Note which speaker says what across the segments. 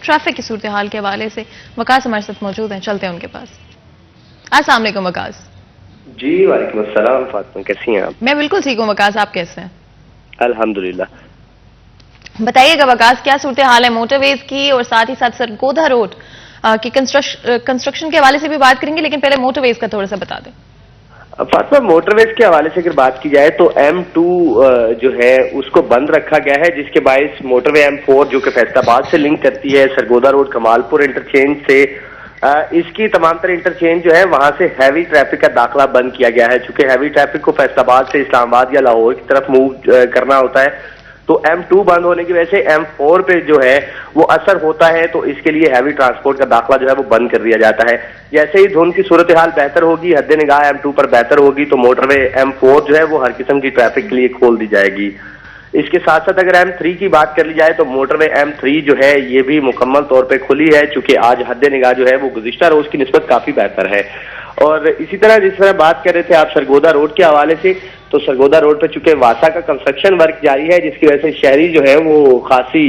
Speaker 1: Traffic کی صورتحال کے حوالے سے وقاص ہمارے ساتھ موجود ہیں، چلتے ہیں ان کے پاس. السلام علیکم وقاص.
Speaker 2: جی وعلیکم السلام فاطمہ، کیسی ہیں آپ؟
Speaker 1: میں بالکل ٹھیک ہوں وقاص، آپ کیسے ہیں؟
Speaker 2: الحمدللہ.
Speaker 1: بتائیے گا وقاص کیا صورتحال ہے موٹر ویز کی، اور ساتھ ہی ساتھ سرگودا روڈ کی کنسٹرکشن کے حوالے سے بھی بات کریں گے، لیکن پہلے موٹر ویز کا تھوڑا سا بتا دیں.
Speaker 2: فاطمہ، موٹر ویز کے حوالے سے اگر بات کی جائے تو M2 جو ہے اس کو بند رکھا گیا ہے، جس کے باعث موٹر وے M4 جو کہ فیصل آباد سے لنک کرتی ہے سرگودا روڈ کمال پور انٹرچینج سے، اس کی تمام تر انٹرچینج جو ہے وہاں سے ہیوی ٹریفک کا داخلہ بند کیا گیا ہے. چونکہ ہیوی ٹریفک کو فیصل آباد سے اسلام آباد یا لاہور کی طرف موو کرنا ہوتا ہے، تو M2 بند ہونے کی وجہ سے M4 پہ جو ہے وہ اثر ہوتا ہے، تو اس کے لیے ہیوی ٹرانسپورٹ کا داخلہ جو ہے وہ بند کر دیا جاتا ہے. جیسے ہی دھند کی صورتحال بہتر ہوگی، حد نگاہ M2 پر بہتر ہوگی، تو موٹر وے M4 جو ہے وہ ہر قسم کی ٹریفک کے لیے کھول دی جائے گی. اس کے ساتھ ساتھ اگر M3 کی بات کر لی جائے تو موٹر وے M3 جو ہے یہ بھی مکمل طور پہ کھلی ہے، چونکہ آج حد نگاہ جو ہے وہ گزشتہ روز کی نسبت کافی بہتر ہے. اور اسی طرح جس طرح بات کر رہے تھے آپ سرگودا روڈ کے حوالے سے، تو سرگودا روڈ پہ چونکہ واسا کا کنسٹرکشن ورک جاری ہے، جس کی وجہ سے شہری جو ہے وہ خاصی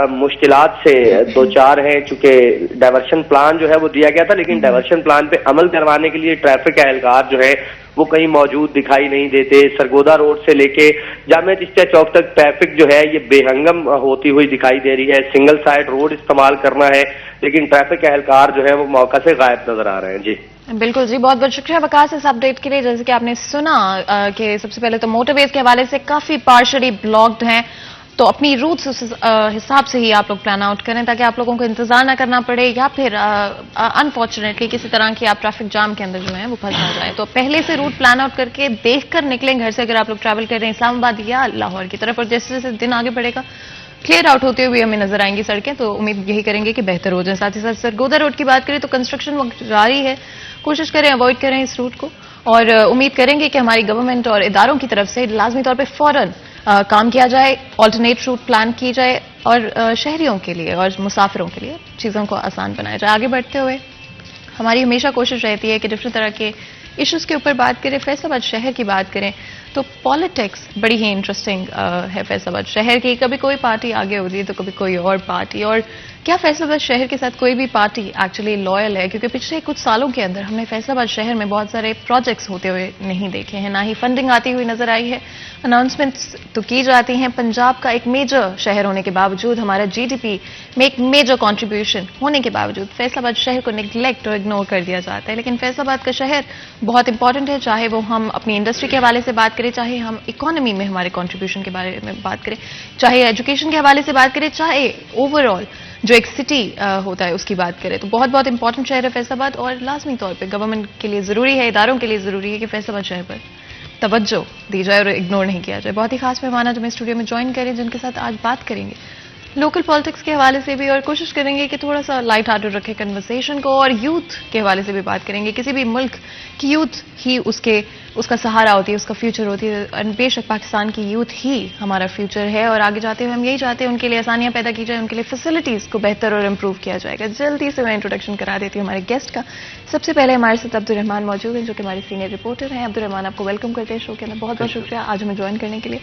Speaker 2: مشکلات سے دو چار ہیں. چونکہ ڈائیورشن پلان جو ہے وہ دیا گیا تھا، لیکن ڈائیورشن پلان پہ عمل کروانے کے لیے ٹریفک اہلکار جو ہے وہ کہیں موجود دکھائی نہیں دیتے. سرگودا روڈ سے لے کے جامعہ چشتیہ چوک تک ٹریفک جو ہے یہ بے ہنگم ہوتی ہوئی دکھائی دے رہی ہے. سنگل سائڈ روڈ استعمال کرنا ہے، لیکن ٹریفک اہلکار جو ہے وہ موقع سے غائب نظر آ رہے ہیں. جی
Speaker 1: بالکل جی، بہت بہت شکریہ وقاص اس اپڈیٹ کے لیے. جیسے کہ آپ نے سنا کہ سب سے پہلے تو موٹر ویز کے حوالے سے کافی پارشلی بلاکڈ ہیں، تو اپنی روٹس اس حساب سے ہی آپ لوگ پلان آؤٹ کریں تاکہ آپ لوگوں کو انتظار نہ کرنا پڑے، یا پھر انفارچونیٹلی کسی طرح کی آپ ٹریفک جام کے اندر جو ہے وہ پھنس نہ جائے. تو پہلے سے روٹ پلان آؤٹ کر کے دیکھ کر نکلیں گھر سے، اگر آپ لوگ ٹریول کر رہے ہیں اسلام آباد یا لاہور کی طرف. اور جیسے جیسے دن آگے بڑھے گا کلیئر آؤٹ ہوتے ہوئے ہمیں نظر آئیں گی سڑکیں، تو امید یہی کریں گے کہ بہتر ہو جائیں. ساتھ ہی ساتھ سرگودا روڈ کی بات کریں تو کنسٹرکشن وقت جاری ہے، کوشش کریں اوائڈ کریں اس روٹ کو، اور امید کریں گے کہ ہماری گورنمنٹ اور اداروں کی طرف سے لازمی طور پہ فوراً کام کیا جائے، آلٹرنیٹ روٹ پلان کی جائے، اور شہریوں کے لیے اور مسافروں کے لیے چیزوں کو آسان بنایا جائے. آگے بڑھتے ہوئے ہماری ہمیشہ کوشش رہتی ہے کہ ڈفرینٹ طرح کے ایشوز کے اوپر بات کریں. فیصل آباد شہر کی بات کریں تو پالیٹکس بڑی ہی انٹرسٹنگ ہے فیصل آباد شہر کی. کبھی کوئی پارٹی آگے ہو رہی ہے تو کبھی کوئی اور پارٹی. اور کیا فیصل آباد شہر کے ساتھ کوئی بھی پارٹی ایکچولی لائل ہے؟ کیونکہ پچھلے کچھ سالوں کے اندر ہم نے فیصل آباد شہر میں بہت سارے پروجیکٹس ہوتے ہوئے نہیں دیکھے ہیں، نہ ہی فنڈنگ آتی ہوئی نظر آئی ہے. اناؤنسمنٹس تو کی جاتی ہیں، پنجاب کا ایک میجر شہر ہونے کے باوجود، ہمارا GDP میں ایک میجر کنٹریبیوشن ہونے کے باوجود فیصل آباد شہر کو نیگلیکٹ اور اگنور کر دیا جاتا ہے. لیکن فیصل آباد کا شہر بہت امپورٹنٹ ہے، چاہے وہ ہم اپنی انڈسٹری کے حوالے سے بات کریں، چاہے ہم اکانومی میں ہمارے کنٹریبیوشن کے بارے میں بات کریں، چاہے ایجوکیشن کے حوالے سے بات کریں، چاہے اوور آل جو ایک سٹی ہوتا ہے اس کی بات کریں. تو بہت بہت امپورٹنٹ شہر ہے فیصل آباد، اور لازمی طور پہ گورنمنٹ کے لیے ضروری ہے، اداروں کے لیے ضروری ہے کہ فیصل آباد شہر پر توجہ دی جائے اور اگنور نہیں کیا جائے. بہت ہی خاص مہمان جو میں اسٹوڈیو میں جوائن کریں، جن کے ساتھ آج بات کریں گے لوکل پالیٹکس کے حوالے سے بھی، اور کوشش کریں گے کہ تھوڑا سا لائٹ ہارٹڈ رکھے کنورسیشن کو، اور یوتھ کے حوالے سے بھی بات کریں گے. کسی بھی ملک کی یوتھ ہی اس کا سہارا ہوتی ہے، اس کا فیوچر ہوتی ہے، اور بے شک پاکستان کی یوتھ ہی ہمارا فیوچر ہے. اور آگے جاتے ہوئے ہم یہی چاہتے ہیں ان کے لیے آسانیاں پیدا کی جائیں، ان کے لیے فیسلٹیز کو بہتر اور امپروو کیا جائے گا. جلدی سے میں انٹروڈکشن کرا دیتی ہوں ہمارے گیسٹ کا. سب سے پہلے ہمارے ساتھ عبدالرحمان موجود ہیں، جو کہ ہمارے سینئر رپورٹر ہیں. عبدالرحمان، آپ کو ویلکم کرتے ہیں شو کے اندر، بہت بہت شکریہ آج ہمیں جوائن کرنے کے لیے.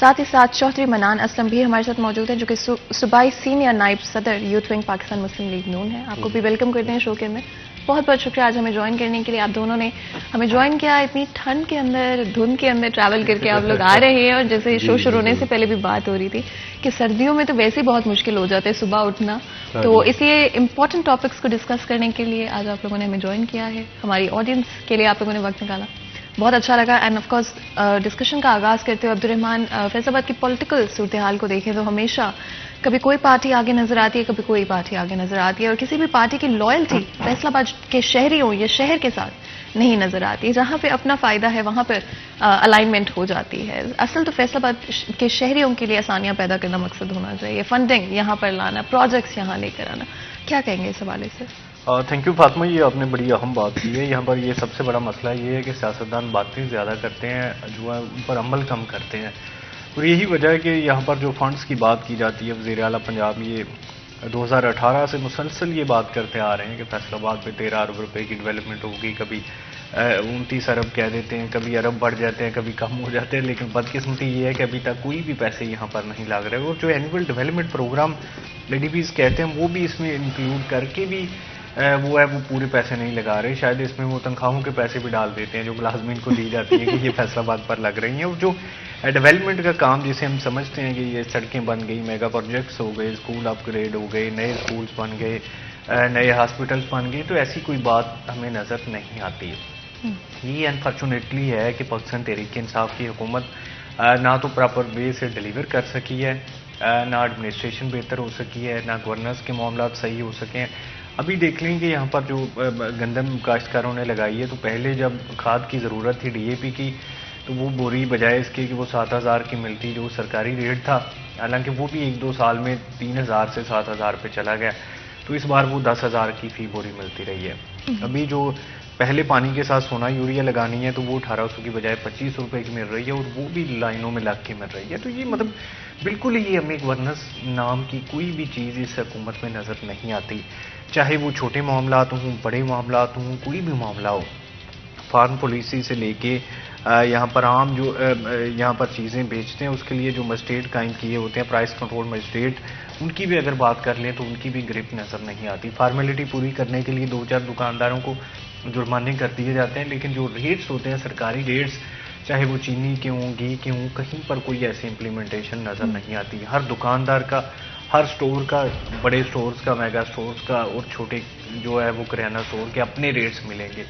Speaker 1: ساتھ ہی ساتھ چوہدری منان اسلم بھی ہمارے ساتھ موجود ہیں، جو کہ صوبائی سینئر نائب صدر یوتھ ونگ پاکستان مسلم لیگ نون ہے. آپ کو بھی ویلکم کرتے ہیں شو کے اندر. بہت بہت شکریہ آج ہمیں جوائن کرنے کے لیے. آپ دونوں نے ہمیں جوائن کیا اتنی ٹھنڈ کے اندر، دھند کے اندر ٹریول کر کے آپ لوگ آ رہے ہیں. اور جیسے شو شروع ہونے سے پہلے بھی بات ہو رہی تھی کہ سردیوں میں تو ویسے ہی بہت مشکل ہو جاتا ہے صبح اٹھنا، تو اس لیے امپورٹنٹ ٹاپکس کو ڈسکس کرنے کے لیے آج آپ لوگوں نے ہمیں جوائن کیا ہے. ہماری آڈینس کے لیے آپ لوگوں نے وقت نکالا، بہت اچھا لگا. اینڈ آف کورس ڈسکشن کا آغاز کرتے ہوئے عبدالرحمان، فیصل آباد کی پولیٹیکل صورتحال کو دیکھیں تو ہمیشہ کبھی کوئی پارٹی آگے نظر آتی ہے، کبھی کوئی پارٹی آگے نظر آتی ہے، اور کسی بھی پارٹی کی لائلٹی فیصل آباد کے شہریوں یا شہر کے ساتھ نہیں نظر آتی. جہاں پہ اپنا فائدہ ہے وہاں پر الائنمنٹ ہو جاتی ہے. اصل تو فیصل آباد کے شہریوں کے لیے آسانیاں پیدا کرنا مقصد ہونا چاہیے، فنڈنگ یہاں پر لانا، پروجیکٹس یہاں لے کر آنا. کیا کہیں گے اس حوالے سے؟
Speaker 3: تھینک یو فاطمہ، یہ آپ نے بڑی اہم بات کی ہے. یہاں پر یہ سب سے بڑا مسئلہ یہ ہے کہ سیاستدان باتیں زیادہ کرتے ہیں، جو ہے ان پر عمل کم کرتے ہیں. اور یہی وجہ ہے کہ یہاں پر جو فنڈز کی بات کی جاتی ہے، وزیر اعلیٰ پنجاب یہ 2018 سے مسلسل یہ بات کرتے آ رہے ہیں کہ فیصل آباد پہ 13 ارب روپے کی ڈیولپمنٹ ہوگی، کبھی 29 ارب کہہ دیتے ہیں, کبھی ارب بڑھ جاتے ہیں, کبھی کم ہو جاتے ہیں, لیکن بدقسمتی یہ ہے کہ ابھی تک کوئی بھی پیسے یہاں پر نہیں لگ رہے. اور جو اینول ڈیولپمنٹ پروگرام ADBs کہتے ہیں وہ بھی اس میں انکلوڈ کر کے بھی وہ پورے پیسے نہیں لگا رہے. شاید اس میں وہ تنخواہوں کے پیسے بھی ڈال دیتے ہیں جو ملازمین کو دی جاتی ہیں کہ یہ فیصل آباد پر لگ رہی ہیں. اور جو ڈیولپمنٹ کا کام جسے ہم سمجھتے ہیں کہ یہ سڑکیں بن گئی, میگا پروجیکٹس ہو گئے, اسکول اپ گریڈ ہو گئے, نئے اسکولس بن گئے, نئے ہاسپٹلس بن گئے, تو ایسی کوئی بات ہمیں نظر نہیں آتی. یہ انفارچونیٹلی ہے کہ پاکستان تحریک انصاف کی حکومت نہ تو پراپر وے سے ڈیلیور کر سکی ہے, نہ ایڈمنسٹریشن بہتر ہو سکی ہے, نہ گورننس کے معاملات صحیح ہو سکے ہیں. ابھی دیکھ لیں کہ یہاں پر جو گندم کاشتکاروں نے لگائی ہے, تو پہلے جب کھاد کی ضرورت تھی DAP کی, تو وہ بوری بجائے اس کے کہ وہ 7,000 کی ملتی جو سرکاری ریٹ تھا, حالانکہ وہ بھی 1-2 سال میں 3,000 سے 7,000 پہ چلا گیا, تو اس بار وہ 10,000 کی فی بوری ملتی رہی ہے. ابھی جو پہلے پانی کے ساتھ سونا یوریا لگانی ہے تو وہ 1,800 کی بجائے 25 روپے کی مل رہی ہے, اور وہ بھی لائنوں میں لگ کے مل رہی ہے. تو یہ مطلب بالکل ہی ہمیں گورننس نام کی کوئی بھی چیز اس حکومت میں نظر نہیں آتی, چاہے وہ چھوٹے معاملات ہوں, بڑے معاملات ہوں, کوئی بھی معاملہ ہو. فارم پالیسی سے لے کے یہاں پر عام جو یہاں پر چیزیں بیچتے ہیں اس کے لیے جو مجسٹریٹ قائم کیے ہوتے ہیں, پرائس کنٹرول مجسٹریٹ, ان کی بھی اگر بات کر لیں تو ان کی بھی گرپ نظر نہیں آتی. فارمیلٹی پوری کرنے کے لیے 2-4 دکانداروں کو جرمانے کر دیے جاتے ہیں, لیکن جو ریٹس ہوتے ہیں سرکاری ریٹس, چاہے وہ چینی کے ہوں, گھی کے ہوں, کہیں پر کوئی ایسی امپلیمنٹیشن نظر نہیں آتی. ہر دکاندار کا, ہر سٹور کا, بڑے سٹورز کا, میگا سٹورز کا, اور چھوٹے جو ہے وہ کریانہ سٹور کے اپنے ریٹس ملیں گے.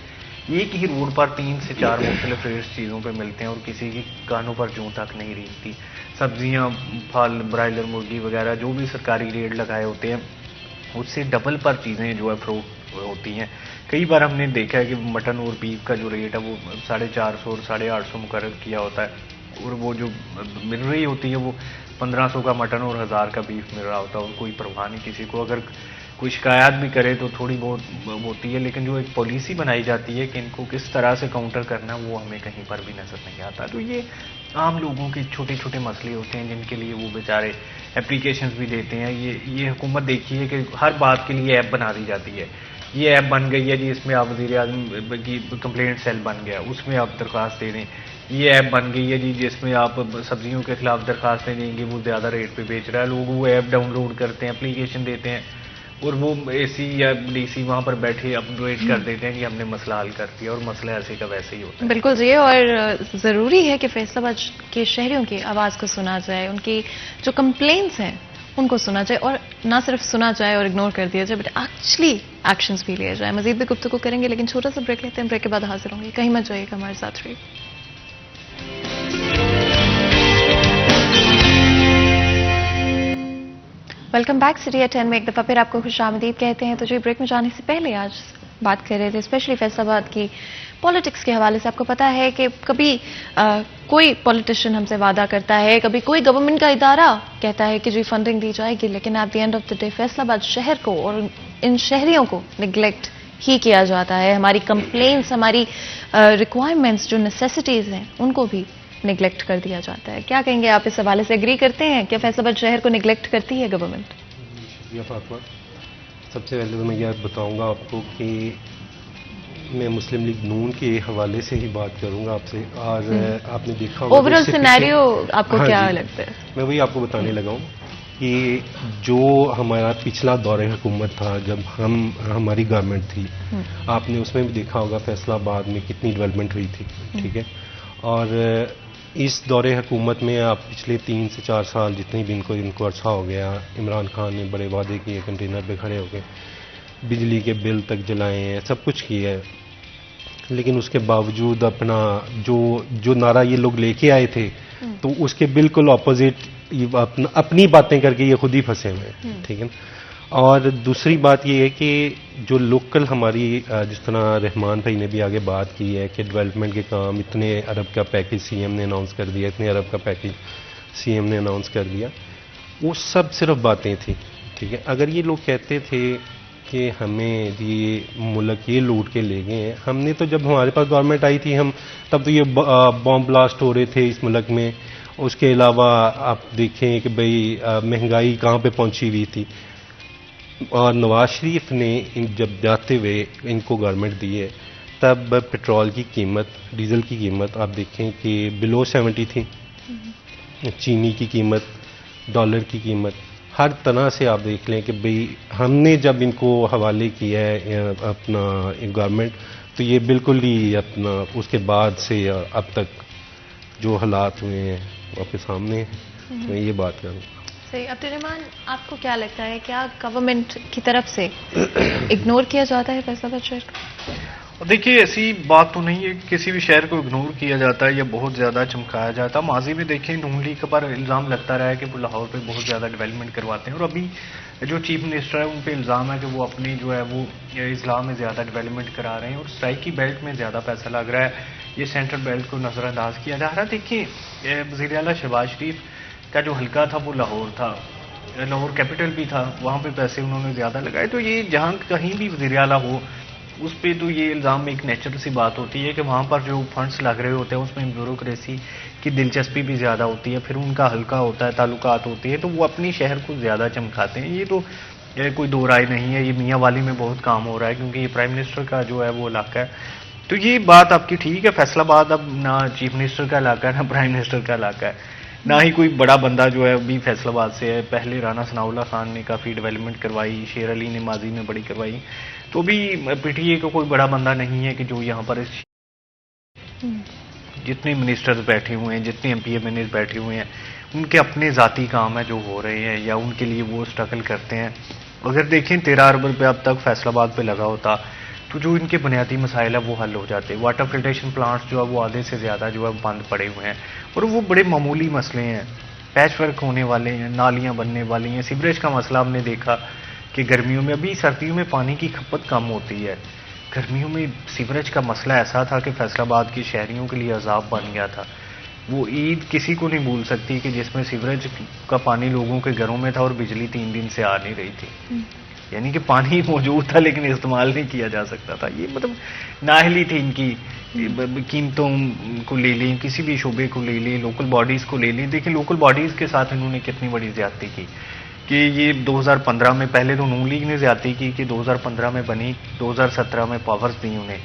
Speaker 3: ایک ہی روڈ پر 3 سے 4 مختلف ریٹس چیزوں پہ ملتے ہیں, اور کسی کی کانوں پر جوں تک نہیں ریگتی. سبزیاں, پھل, برائلر مرغی وغیرہ جو بھی سرکاری ریٹ لگائے ہوتے ہیں اس سے ڈبل پر چیزیں جو ہے فروخت ہوتی ہیں. کئی بار ہم نے دیکھا ہے کہ مٹن اور بیف کا جو ریٹ ہے وہ 450 اور 850 مقرر کیا ہوتا ہے, اور وہ جو مل رہی ہوتی ہے وہ 1,500 کا مٹن اور 1,000 کا بیف مل رہا ہوتا ہے, اور کوئی پرواہ نہیں کسی کو. اگر کوئی شکایات بھی کرے تو تھوڑی بہت ہوتی ہے, لیکن جو ایک پالیسی بنائی جاتی ہے کہ ان کو کس طرح سے کاؤنٹر کرنا ہے وہ ہمیں کہیں پر بھی نظر نہیں آتا. تو یہ عام لوگوں کے چھوٹے چھوٹے مسئلے ہوتے ہیں جن کے لیے وہ بیچارے اپلیکیشنز بھی دیتے ہیں. یہ حکومت دیکھیے کہ ہر بات کے لیے ایپ بنا دی جاتی ہے. یہ ایپ بن گئی ہے جی, اس میں آپ وزیر اعظم کی کمپلینٹ سیل بن گیا, اس میں آپ درخواست دے دیں. یہ ایپ بن گئی ہے جی جس میں آپ سبزیوں کے خلاف درخواستیں دیں گے, وہ زیادہ ریٹ پہ بیچ رہا ہے. لوگ وہ ایپ ڈاؤن لوڈ کرتے ہیں, اپلیکیشن دیتے ہیں, اور وہ AC یا DC وہاں پر بیٹھے اپڈیٹ کر دیتے ہیں کہ ہم نے مسئلہ حل کر دیا, اور مسئلہ ایسے کا ویسے ہی ہوتا ہے.
Speaker 1: بالکل جی, اور ضروری ہے کہ فیصل آباد کے شہریوں کی آواز کو سنا جائے, ان کی جو کمپلینٹس ہیں ان کو سنا جائے, اور نہ صرف سنا جائے اور اگنور کر دیا جائے, بٹ ایکچولی ایکشنز بھی لیا جائے. مزید بھی گفتگو کریں گے, لیکن چھوٹا سا بریک لیتے ہیں, بریک کے بعد حاضر ہوں گے. کہیں مت جائیے گا, ہمارے ساتھ رہیے. Welcome back. سٹی ایٹ 10 میں ایک دفعہ پھر آپ کو خوش آمدید کہتے ہیں. تو جو بریک میں جانے سے پہلے آج بات کر رہے تھے اسپیشلی فیصل آباد کی پالیٹکس کے حوالے سے. آپ کو پتا ہے کہ کبھی کوئی پولیٹیشین ہم سے وعدہ کرتا ہے, کبھی کوئی گورنمنٹ کا ادارہ کہتا ہے کہ جی فنڈنگ دی جائے گی, لیکن at the end of the day Faisalabad شہر کو اور ان شہریوں کو نگلیکٹ ہی کیا جاتا ہے. ہماری کمپلینٹس, ہماری ریکوائرمنٹس, جو نیسیسٹیز ہیں ان کو بھی نگلیکٹ کر دیا جاتا ہے. کیا کہیں گے آپ اس حوالے سے؟ اگری کرتے ہیں کہ فیصل آباد شہر کو نگلیکٹ کرتی ہے گورنمنٹ؟
Speaker 4: شکریہ فاطمہ. سب سے پہلے تو میں یہ بتاؤں گا آپ کو کہ میں مسلم لیگ نون کے حوالے سے ہی بات کروں گا آپ سے. اور آپ نے دیکھا ہوگا
Speaker 1: اوورآل سینیریو آپ کو کیا لگتا ہے؟
Speaker 4: میں وہی آپ کو بتانے لگا ہوں کہ جو ہمارا پچھلا دور حکومت تھا جب ہماری گورنمنٹ تھی, آپ نے اس میں بھی دیکھا ہوگا فیصل آباد میں کتنی ڈیولپمنٹ ہوئی تھی. ٹھیک ہے, اور اس دور حکومت میں آپ پچھلے 3 سے 4 سال جتنے بھی ان کو عرصہ ہو گیا, عمران خان نے بڑے وعدے کیے, کنٹینر پہ کھڑے ہو کے بجلی کے بل تک جلائے ہیں, سب کچھ کیا ہے, لیکن اس کے باوجود اپنا جو نعرہ یہ لوگ لے کے آئے تھے تو اس کے بالکل اپوزٹ اپنی باتیں کر کے یہ خود ہی پھنسے ہوئے ہیں. ٹھیک ہے. اور دوسری بات یہ ہے کہ جو لوکل ہماری جس طرح رحمان بھائی نے بھی آگے بات کی ہے کہ ڈیولپمنٹ کے کام, اتنے ارب کا پیکج سی ایم نے اناؤنس کر دیا, اتنے ارب کا پیکج سی ایم نے اناؤنس کر دیا, وہ سب صرف باتیں تھیں. ٹھیک ہے. اگر یہ لوگ کہتے تھے کہ ہمیں یہ ملک یہ لوٹ کے لے گئے ہیں, ہم نے تو جب ہمارے پاس گورنمنٹ آئی تھی ہم تب تو یہ بام بلاسٹ ہو رہے تھے اس ملک میں. اس کے علاوہ آپ دیکھیں کہ بھئی مہنگائی کہاں پہ پہنچی ہوئی تھی, اور نواز شریف نے جب جاتے ہوئے ان کو گورنمنٹ دی ہے تب پیٹرول کی قیمت، ڈیزل کی قیمت آپ دیکھیں کہ بلو 70 تھی، چینی کی قیمت، ڈالر کی قیمت، ہر طرح سے آپ دیکھ لیں کہ بھئی ہم نے جب ان کو حوالے کیا ہے اپنا گورنمنٹ، تو یہ بالکل ہی اپنا اس کے بعد سے اب تک جو حالات ہوئے ہیں وہ آپ کے سامنے ہیں. میں یہ بات کروں.
Speaker 1: صحیح. عبدالرحمان، آپ کو کیا لگتا ہے کیا گورنمنٹ کی طرف سے اگنور کیا جاتا ہے فیصلہ آباد شہر کو؟
Speaker 3: دیکھیے ایسی بات تو نہیں ہے کہ کسی بھی شہر کو اگنور کیا جاتا ہے یا بہت زیادہ چمکایا جاتا ہے. ماضی میں دیکھیں نون لیگ پر الزام لگتا رہا ہے کہ وہ لاہور پہ بہت زیادہ ڈیولپمنٹ کرواتے ہیں، اور ابھی جو چیف منسٹر ہے ان پہ الزام ہے کہ وہ اپنی جو ہے وہ اضلاع میں زیادہ ڈیولپمنٹ کرا رہے ہیں اور اسٹرائکی بیلٹ میں زیادہ پیسہ لگ رہا ہے، یہ سینٹرل بیلٹ کو نظر انداز کیا جا رہا ہے. دیکھیے وزیر اعلیٰ شہباز شریف کا جو حلقہ تھا وہ لاہور تھا، لاہور کیپٹل بھی تھا، وہاں پہ پیسے انہوں نے زیادہ لگائے. تو یہ جہاں کہیں بھی وزیر اعلیٰ ہو اس پہ تو یہ الزام ایک نیچرل سی بات ہوتی ہے کہ وہاں پر جو فنڈز لگ رہے ہوتے ہیں اس میں بیوروکریسی کی دلچسپی بھی زیادہ ہوتی ہے، پھر ان کا حلقہ ہوتا ہے، تعلقات ہوتے ہیں، تو وہ اپنی شہر کو زیادہ چمکاتے ہیں. یہ تو کوئی دو رائے نہیں ہے. یہ میاں والی میں بہت کام ہو رہا ہے کیونکہ یہ پرائم منسٹر کا جو ہے وہ علاقہ ہے. تو یہ بات آپ کی ٹھیک ہے. فیصل آباد اب نہ چیف منسٹر کا علاقہ ہے نہ پرائم منسٹر کا علاقہ ہے، نہ ہی کوئی بڑا بندہ جو ہے ابھی فیصل آباد سے ہے. پہلے رانا ثناء اللہ خان نے کافی ڈیولپمنٹ کروائی، شیر علی نے ماضی میں بڑی کروائی. تو بھی پی ٹی اے کا کوئی بڑا بندہ نہیں ہے کہ جو یہاں پر جتنے منسٹرز بیٹھے ہوئے ہیں، جتنے ایم پی ایم این بیٹھے ہوئے ہیں، ان کے اپنے ذاتی کام ہیں جو ہو رہے ہیں یا ان کے لیے وہ اسٹرگل کرتے ہیں. اگر دیکھیں 13 ارب روپے اب تک فیصل آباد پہ لگا ہوتا تو جو ان کے بنیادی مسائل ہیں وہ حل ہو جاتے. واٹر فلٹریشن پلانٹس جو ہے وہ آدھے سے زیادہ جو ہے بند پڑے ہوئے ہیں اور وہ بڑے معمولی مسئلے ہیں، پیچ ورک ہونے والے ہیں، نالیاں بننے والی ہیں. سیوریج کا مسئلہ ہم نے دیکھا کہ گرمیوں میں، ابھی سردیوں میں پانی کی کھپت کم ہوتی ہے، گرمیوں میں سیوریج کا مسئلہ ایسا تھا کہ فیصل آباد کے شہریوں کے لیے عذاب بن گیا تھا. وہ عید کسی کو نہیں بھول سکتی کہ جس میں سیوریج کا پانی لوگوں کے گھروں میں تھا اور بجلی 3 دن سے آ نہیں رہی تھی. یعنی کہ پانی موجود تھا لیکن استعمال نہیں کیا جا سکتا تھا. یہ مطلب نااہلی تھی ان کی. قیمتوں کو لے لیں، کسی بھی شعبے کو لے لیں، لوکل باڈیز کو لے لیں. دیکھیں لوکل باڈیز کے ساتھ انہوں نے کتنی بڑی زیادتی کی کہ یہ 2015 میں پہلے تو نون لیگ نے زیادتی کی کہ 2015 میں بنی، 2017 میں پاورز دی انہیں.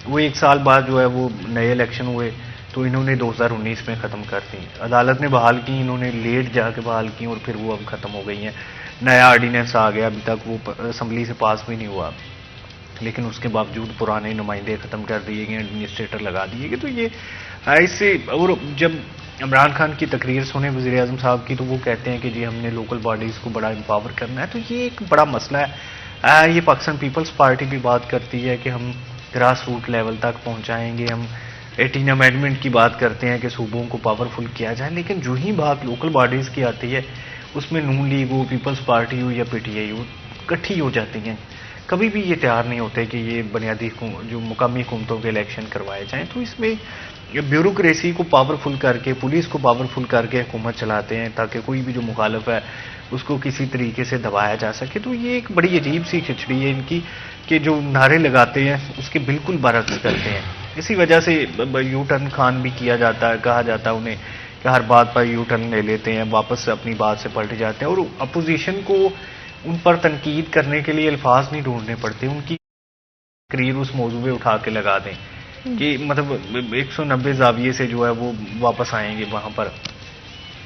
Speaker 3: وہ 1 سال بعد جو ہے وہ نئے الیکشن ہوئے تو انہوں نے 2019 میں ختم کر دی. عدالت نے بحال کی، انہوں نے لیٹ جا کے بحال کی اور پھر وہ اب ختم ہو گئی ہیں. نیا آرڈیننس آ گیا، ابھی تک وہ اسمبلی سے پاس بھی نہیں ہوا، لیکن اس کے باوجود پرانے نمائندے ختم کر دیے گئے، ایڈمنسٹریٹر لگا دیے گئے. تو یہ اس سے، اور جب عمران خان کی تقریر سنے وزیر اعظم صاحب کی تو وہ کہتے ہیں کہ جی ہم نے لوکل باڈیز کو بڑا امپاور کرنا ہے. تو یہ ایک بڑا مسئلہ ہے. یہ پاکستان پیپلز پارٹی بھی بات کرتی ہے کہ ہم گراس روٹ لیول تک پہنچائیں گے. ہم 18 امینڈمنٹ کی بات کرتے ہیں کہ صوبوں کو پاورفل کیا جائے، لیکن جو ہی بات لوکل باڈیز کی آتی ہے اس میں نون لیگ ہو، پیپلز پارٹی ہو یا پی ٹی آئی ہو، اکٹھی ہو جاتی ہیں. کبھی بھی یہ تیار نہیں ہوتے کہ یہ بنیادی جو مقامی حکومتوں کے الیکشن کروائے جائیں. تو اس میں بیوروکریسی کو پاورفل کر کے، پولیس کو پاورفل کر کے حکومت چلاتے ہیں تاکہ کوئی بھی جو مخالف ہے اس کو کسی طریقے سے دبایا جا سکے. تو یہ ایک بڑی عجیب سی کھچڑی ہے ان کی کہ جو نعرے لگاتے ہیں اس کے بالکل برعکس کرتے ہیں. اسی وجہ سے یو ٹرن خان بھی کیا جاتا ہے، کہا جاتا ہے انہیں کہ ہر بات پر یو ٹرن لے لیتے ہیں، واپس اپنی بات سے پلٹ جاتے ہیں. اور اپوزیشن کو ان پر تنقید کرنے کے لیے الفاظ نہیں ڈھونڈنے پڑتے، ان کی تقریر اس موضوع پہ اٹھا کے لگا دیں کہ مطلب 190 زاویے سے جو ہے وہ واپس آئیں گے وہاں پر.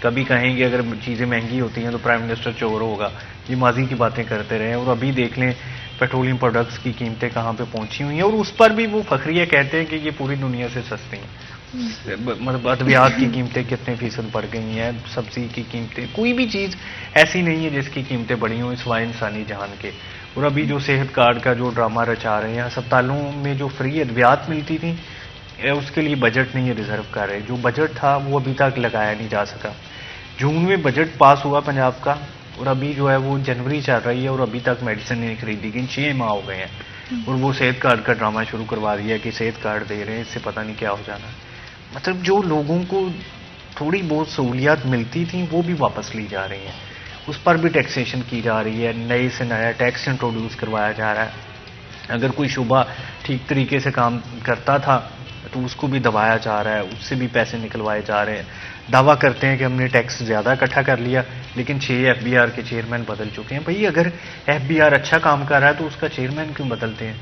Speaker 3: کبھی کہیں گے اگر چیزیں مہنگی ہوتی ہیں تو پرائم منسٹر چور ہوگا. یہ ماضی کی باتیں کرتے رہے، اور ابھی دیکھ لیں پیٹرولیم پروڈکٹس کی قیمتیں کہاں پہ پہنچی ہوئی ہیں، اور اس پر بھی وہ فخریہ کہتے ہیں کہ یہ پوری دنیا سے سستی ہیں. مطلب ادویات کی قیمتیں کتنے فیصد بڑھ گئی ہیں، سبزی کی قیمتیں، کوئی بھی چیز ایسی نہیں ہے جس کی قیمتیں بڑھی ہوں سوائے انسانی جہان کے. اور ابھی جو صحت کارڈ کا جو ڈرامہ رچا رہے ہیں، ہسپتالوں میں جو فری ادویات ملتی تھیں اس کے لیے بجٹ نہیں ریزرو کر رہے. جو بجٹ تھا وہ ابھی تک لگایا نہیں جا سکا. جون میں بجٹ پاس ہوا پنجاب کا اور ابھی جو ہے وہ جنوری چل رہی ہے اور ابھی تک میڈیسن نہیں خریدی گئی. 6 ماہ ہو گئے ہیں اور وہ صحت کارڈ کا ڈرامہ شروع کروا دیا کہ صحت کارڈ دے رہے ہیں، اس سے پتہ نہیں کیا ہو جانا. مطلب جو لوگوں کو تھوڑی بہت سہولیات ملتی تھیں وہ بھی واپس لی جا رہی ہیں، اس پر بھی ٹیکسیشن کی جا رہی ہے، نئے سے نیا ٹیکس انٹروڈیوس کروایا جا رہا ہے. اگر کوئی شعبہ ٹھیک طریقے سے کام کرتا تھا تو اس کو بھی دبایا جا رہا ہے، اس سے بھی پیسے نکلوائے جا رہے ہیں. دعویٰ کرتے ہیں کہ ہم نے ٹیکس زیادہ اکٹھا کر لیا لیکن 6 ایف بی آر کے چیئرمین بدل چکے ہیں. بھئی اگر ایف بی آر اچھا کام کر رہا ہے تو اس کا چیئرمین کیوں بدلتے ہیں؟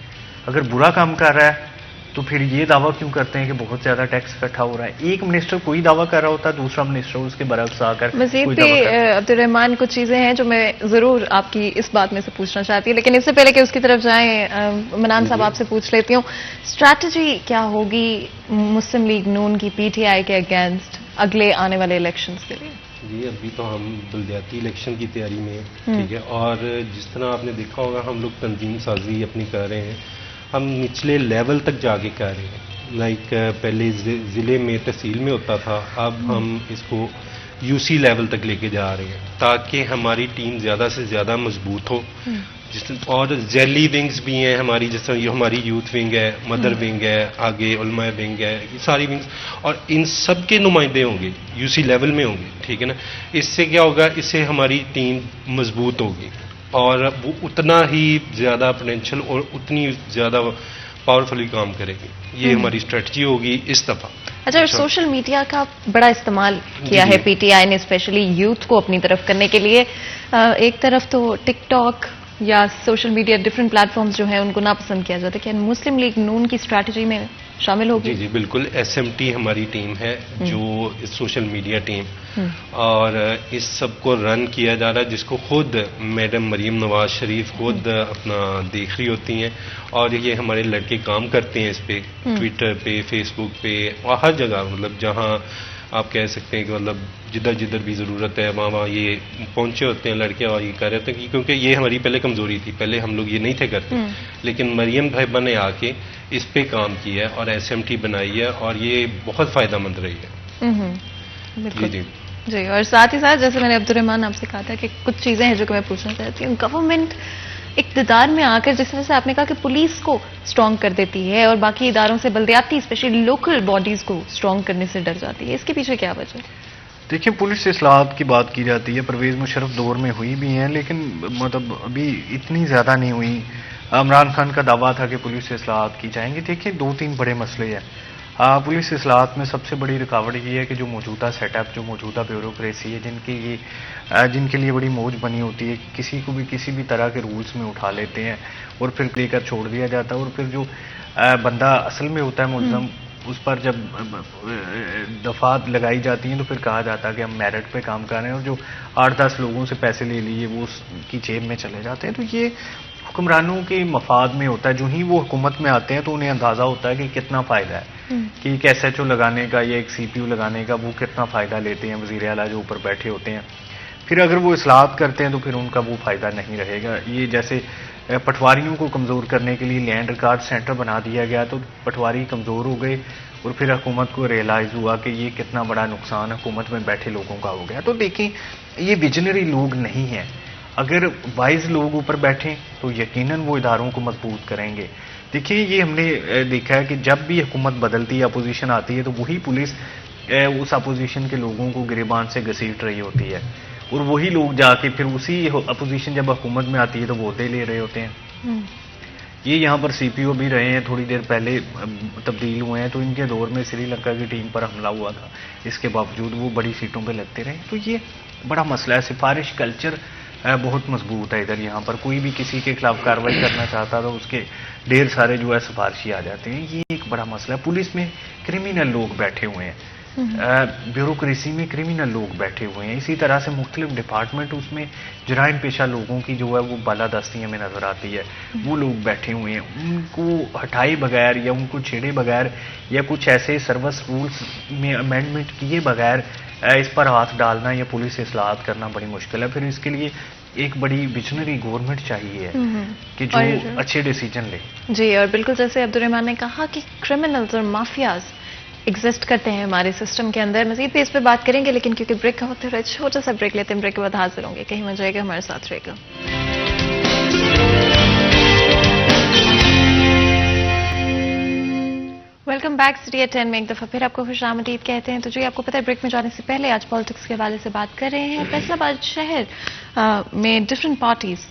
Speaker 3: اگر برا کام کر رہا ہے تو پھر یہ دعویٰ کیوں کرتے ہیں کہ بہت زیادہ ٹیکس اکٹھا ہو رہا ہے؟ ایک منسٹر کوئی دعویٰ کر رہا ہوتا ہے، دوسرا منسٹر اس کے برعکس آ کر
Speaker 1: مزید
Speaker 3: کوئی
Speaker 1: بھی
Speaker 3: دعویٰ کرتا ہے۔
Speaker 1: عبد الرحمان کچھ چیزیں ہیں جو میں ضرور آپ کی اس بات میں سے پوچھنا چاہتی ہوں، لیکن اس سے پہلے کہ اس کی طرف جائیں منان صاحب آپ سے پوچھ لیتی ہوں، اسٹریٹجی کیا ہوگی مسلم لیگ نون کی پی ٹی آئی کے اگینسٹ اگلے آنے والے الیکشنز کے لیے؟
Speaker 4: جی ابھی تو ہم بلدیاتی الیکشن کی تیاری میں ہیں، ٹھیک ہے، اور جس طرح آپ نے دیکھا ہوگا ہم لوگ تنظیم سازی اپنی کر رہے ہیں، ہم نچلے لیول تک جا کے کر رہے ہیں، لائک پہلے ضلع میں تحصیل میں ہوتا تھا، اب ہم اس کو یو سی لیول تک لے کے جا رہے ہیں تاکہ ہماری ٹیم زیادہ سے زیادہ مضبوط ہو، اور ذیلی ونگز بھی ہیں ہماری، جس طرح یہ ہماری یوتھ ونگ ہے، مدر ونگ ہے، آگے علماء ونگ ہے، یہ ساری ونگز، اور ان سب کے نمائندے ہوں گے یو سی لیول میں ہوں گے، ٹھیک ہے نا۔ اس سے کیا ہوگا، اس سے ہماری ٹیم مضبوط ہوگی اور وہ اتنا ہی زیادہ پوٹینشیل اور اتنی زیادہ پاورفلی کام کرے گی، یہ ہماری اسٹریٹجی ہوگی اس دفعہ۔
Speaker 1: اچھا، اور سوشل میڈیا کا بڑا استعمال کیا ہے پی ٹی آئی نے اسپیشلی یوتھ کو اپنی طرف کرنے کے لیے، ایک طرف تو ٹک ٹاک یا social media different platforms جو ہیں ان کو ناپسند کیا جاتا ہے، کیا مسلم لیگ نون کی اسٹریٹجی میں شامل ہوگی؟
Speaker 4: جی جی بالکل، ایس ایم ٹی ہماری ٹیم ہے جو سوشل میڈیا ٹیم، اور اس سب کو رن کیا جا رہا ہے، جس کو خود میڈم مریم نواز شریف خود اپنا دیکھ رہی ہوتی ہیں، اور یہ ہمارے لڑکے کام کرتے ہیں اس پہ، ٹویٹر پہ، فیس بک پہ، اور ہر جگہ، مطلب جہاں آپ کہہ سکتے ہیں کہ مطلب جدھر جدھر بھی ضرورت ہے وہاں یہ پہنچے ہوتے ہیں لڑکے، اور یہ کر رہے ہیں کیونکہ یہ ہماری پہلے کمزوری تھی، پہلے ہم لوگ یہ نہیں تھے کرتے، لیکن مریم بھائیبا نے آ کے اس پہ کام کیا ہے اور ایس ایم ٹی بنائی ہے، اور یہ بہت فائدہ مند رہی ہے۔
Speaker 1: بالکل
Speaker 4: جی
Speaker 1: جی، اور ساتھ ہی ساتھ جیسے میں نے عبد الرحمان آپ سے کہا تھا کہ کچھ چیزیں ہیں جو کہ میں پوچھنا چاہتی ہوں، گورنمنٹ اقتدار میں آ کر جس طرح سے آپ نے کہا کہ پولیس کو اسٹرانگ کر دیتی ہے اور باقی اداروں سے بلدیاتی اسپیشلی لوکل باڈیز کو اسٹرانگ کرنے سے ڈر جاتی ہے، اس کے پیچھے کیا وجہ ہے؟
Speaker 3: دیکھیں، پولیس اصلاحات کی بات کی جاتی ہے، پرویز مشرف دور میں ہوئی بھی ہیں، لیکن مطلب ابھی اتنی زیادہ نہیں ہوئی۔ عمران خان کا دعویٰ تھا کہ پولیس اصلاحات کی جائیں گی۔ دیکھیں، دو تین بڑے مسئلے ہیں پولیس اصلاحات میں۔ سب سے بڑی رکاوٹ یہ ہے کہ جو موجودہ سیٹ اپ، جو موجودہ بیوروکریسی ہے، جن کے لیے بڑی موج بنی ہوتی ہے، کسی کو بھی کسی بھی طرح کے رولز میں اٹھا لیتے ہیں اور پھر لے کر چھوڑ دیا جاتا ہے، اور پھر جو بندہ اصل میں ہوتا ہے ملزم، اس پر جب دفعات لگائی جاتی ہیں تو پھر کہا جاتا ہے کہ ہم میرٹ پہ کام کر رہے ہیں، اور جو 8-10 لوگوں سے پیسے لے لیے وہ اس کی جیب میں چلے جاتے ہیں۔ تو یہ حکمرانوں کے مفاد میں ہوتا ہے، جو ہی وہ حکومت میں آتے ہیں تو انہیں اندازہ ہوتا ہے کہ کتنا فائدہ ہے، کہ ایک ایس ایچ او لگانے کا یا ایک سی پی یو لگانے کا وہ کتنا فائدہ لیتے ہیں وزیر اعلیٰ جو اوپر بیٹھے ہوتے ہیں۔ پھر اگر وہ اصلاحات کرتے ہیں تو پھر ان کا وہ فائدہ نہیں رہے گا۔ یہ جیسے پٹواریوں کو کمزور کرنے کے لیے لینڈ ریکارڈ سینٹر بنا دیا گیا تو پٹواری کمزور ہو گئے، اور پھر حکومت کو ریئلائز ہوا کہ یہ کتنا بڑا نقصان حکومت میں بیٹھے لوگوں کا ہو گیا۔ تو دیکھیں، یہ ویژنری لوگ نہیں ہیں، اگر وائز لوگ اوپر بیٹھیں تو یقیناً وہ اداروں کو مضبوط کریں گے۔ دیکھیں، یہ ہم نے دیکھا ہے کہ جب بھی حکومت بدلتی ہے، اپوزیشن آتی ہے، تو وہی پولیس اس اپوزیشن کے لوگوں کو گریبان سے گھسیٹ رہی ہوتی ہے، اور وہی لوگ جا کے پھر اسی اپوزیشن جب حکومت میں آتی ہے تو ووٹیں لے رہے ہوتے ہیں۔ یہ یہاں پر سی پی او بھی رہے ہیں، تھوڑی دیر پہلے تبدیل ہوئے ہیں، تو ان کے دور میں سری لنکا کی ٹیم پر حملہ ہوا تھا، اس کے باوجود وہ بڑی سیٹوں پہ لگتے رہے۔ تو یہ بڑا مسئلہ ہے، سفارش کلچر بہت مضبوط ہے ادھر۔ یہاں پر کوئی بھی کسی کے خلاف کارروائی کرنا چاہتا تو اس کے ڈھیر سارے جو ہے سفارشی آ جاتے ہیں۔ یہ ایک بڑا مسئلہ ہے۔ پولیس میں کرمینل لوگ بیٹھے ہوئے ہیں، بیوروکریسی میں کرمینل لوگ بیٹھے ہوئے ہیں، اسی طرح سے مختلف ڈپارٹمنٹ اس میں جرائم پیشہ لوگوں کی جو ہے وہ بالادستیاں میں نظر آتی ہے، وہ لوگ بیٹھے ہوئے ہیں۔ ان کو ہٹائے بغیر یا ان کو چھیڑے بغیر یا کچھ ایسے سروس رولز میں امینڈمنٹ کیے بغیر اس پر ہاتھ ڈالنا یا پولیس اصلاحات کرنا بڑی مشکل ہے۔ پھر اس کے لیے ایک بڑی ویژنری گورنمنٹ چاہیے کہ جو اچھے ڈیسیجن لے۔
Speaker 1: جی، اور بالکل جیسے عبد الرحمان نے کہا کہ کرمنلز اور مافیاز ایگزسٹ کرتے ہیں ہمارے سسٹم کے اندر، مزید بھی اس پہ بات کریں گے، لیکن کیونکہ بریک کا وقت ہے، چھوٹا سا بریک لیتے ہیں، بریک کے بعد حاضر ہوں گے، کہیں مت جائے گا، ہمارے ساتھ رہے گا۔ ویلکم بیک سٹی ایٹ 10 میں ایک دفعہ پھر آپ کو خوش آمدید کہتے ہیں۔ تو جی، آپ کو پتہ ہے بریک میں جانے سے پہلے آج پالیٹکس کے حوالے سے بات کر رہے ہیں۔ فیصل آباد شہر میں ڈفرینٹ پارٹیز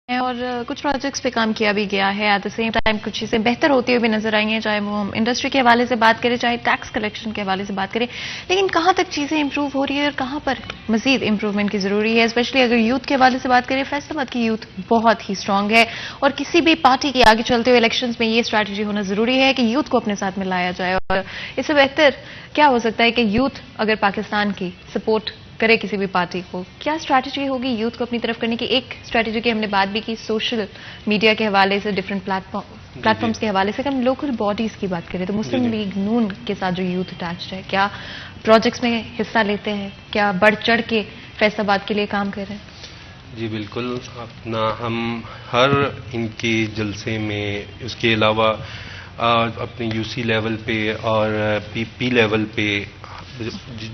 Speaker 1: اور کچھ پروجیکٹس پہ کام کیا بھی گیا ہے. ایٹ دا سیم ٹائم کچھ چیزیں بہتر ہوتی ہوئی بھی نظر آئی ہیں, چاہے وہ ہم انڈسٹری کے حوالے سے بات کریں, چاہے ٹیکس کلیکشن کے حوالے سے بات کریں. لیکن کہاں تک چیزیں امپروو ہو رہی ہے اور کہاں پر مزید امپروومنٹ کی ضروری ہے؟ اسپیشلی اگر یوتھ کے حوالے سے بات کریں, فیصل آباد کی یوتھ بہت ہی اسٹرانگ ہے, اور کسی بھی پارٹی کی آگے چلتے ہوئے الیکشنز میں یہ اسٹریٹجی ہونا ضروری ہے کہ یوتھ کو اپنے ساتھ ملایا جائے. اور اس سے بہتر کیا ہو سکتا ہے کہ یوتھ اگر پاکستان کی سپورٹ کرے کسی بھی پارٹی کو, کیا اسٹریٹجی ہوگی یوتھ کو اپنی طرف کرنے کی؟ ایک اسٹریٹجی کی ہم نے بات بھی کی سوشل میڈیا کے حوالے سے, ڈفرینٹ پلیٹ فارمز کے حوالے سے. اگر ہم لوکل باڈیز کی بات کریں تو مسلم لیگ نون کے ساتھ جو یوتھ اٹیچڈ ہے, کیا پروجیکٹس میں حصہ لیتے ہیں؟ کیا بڑھ چڑھ کے فیصل آباد کے لیے کام کر رہے ہیں؟
Speaker 4: جی بالکل. ہم ہر ان کے جلسے میں, اس کے علاوہ اپنے یو سی لیول پہ اور پی پی لیول پہ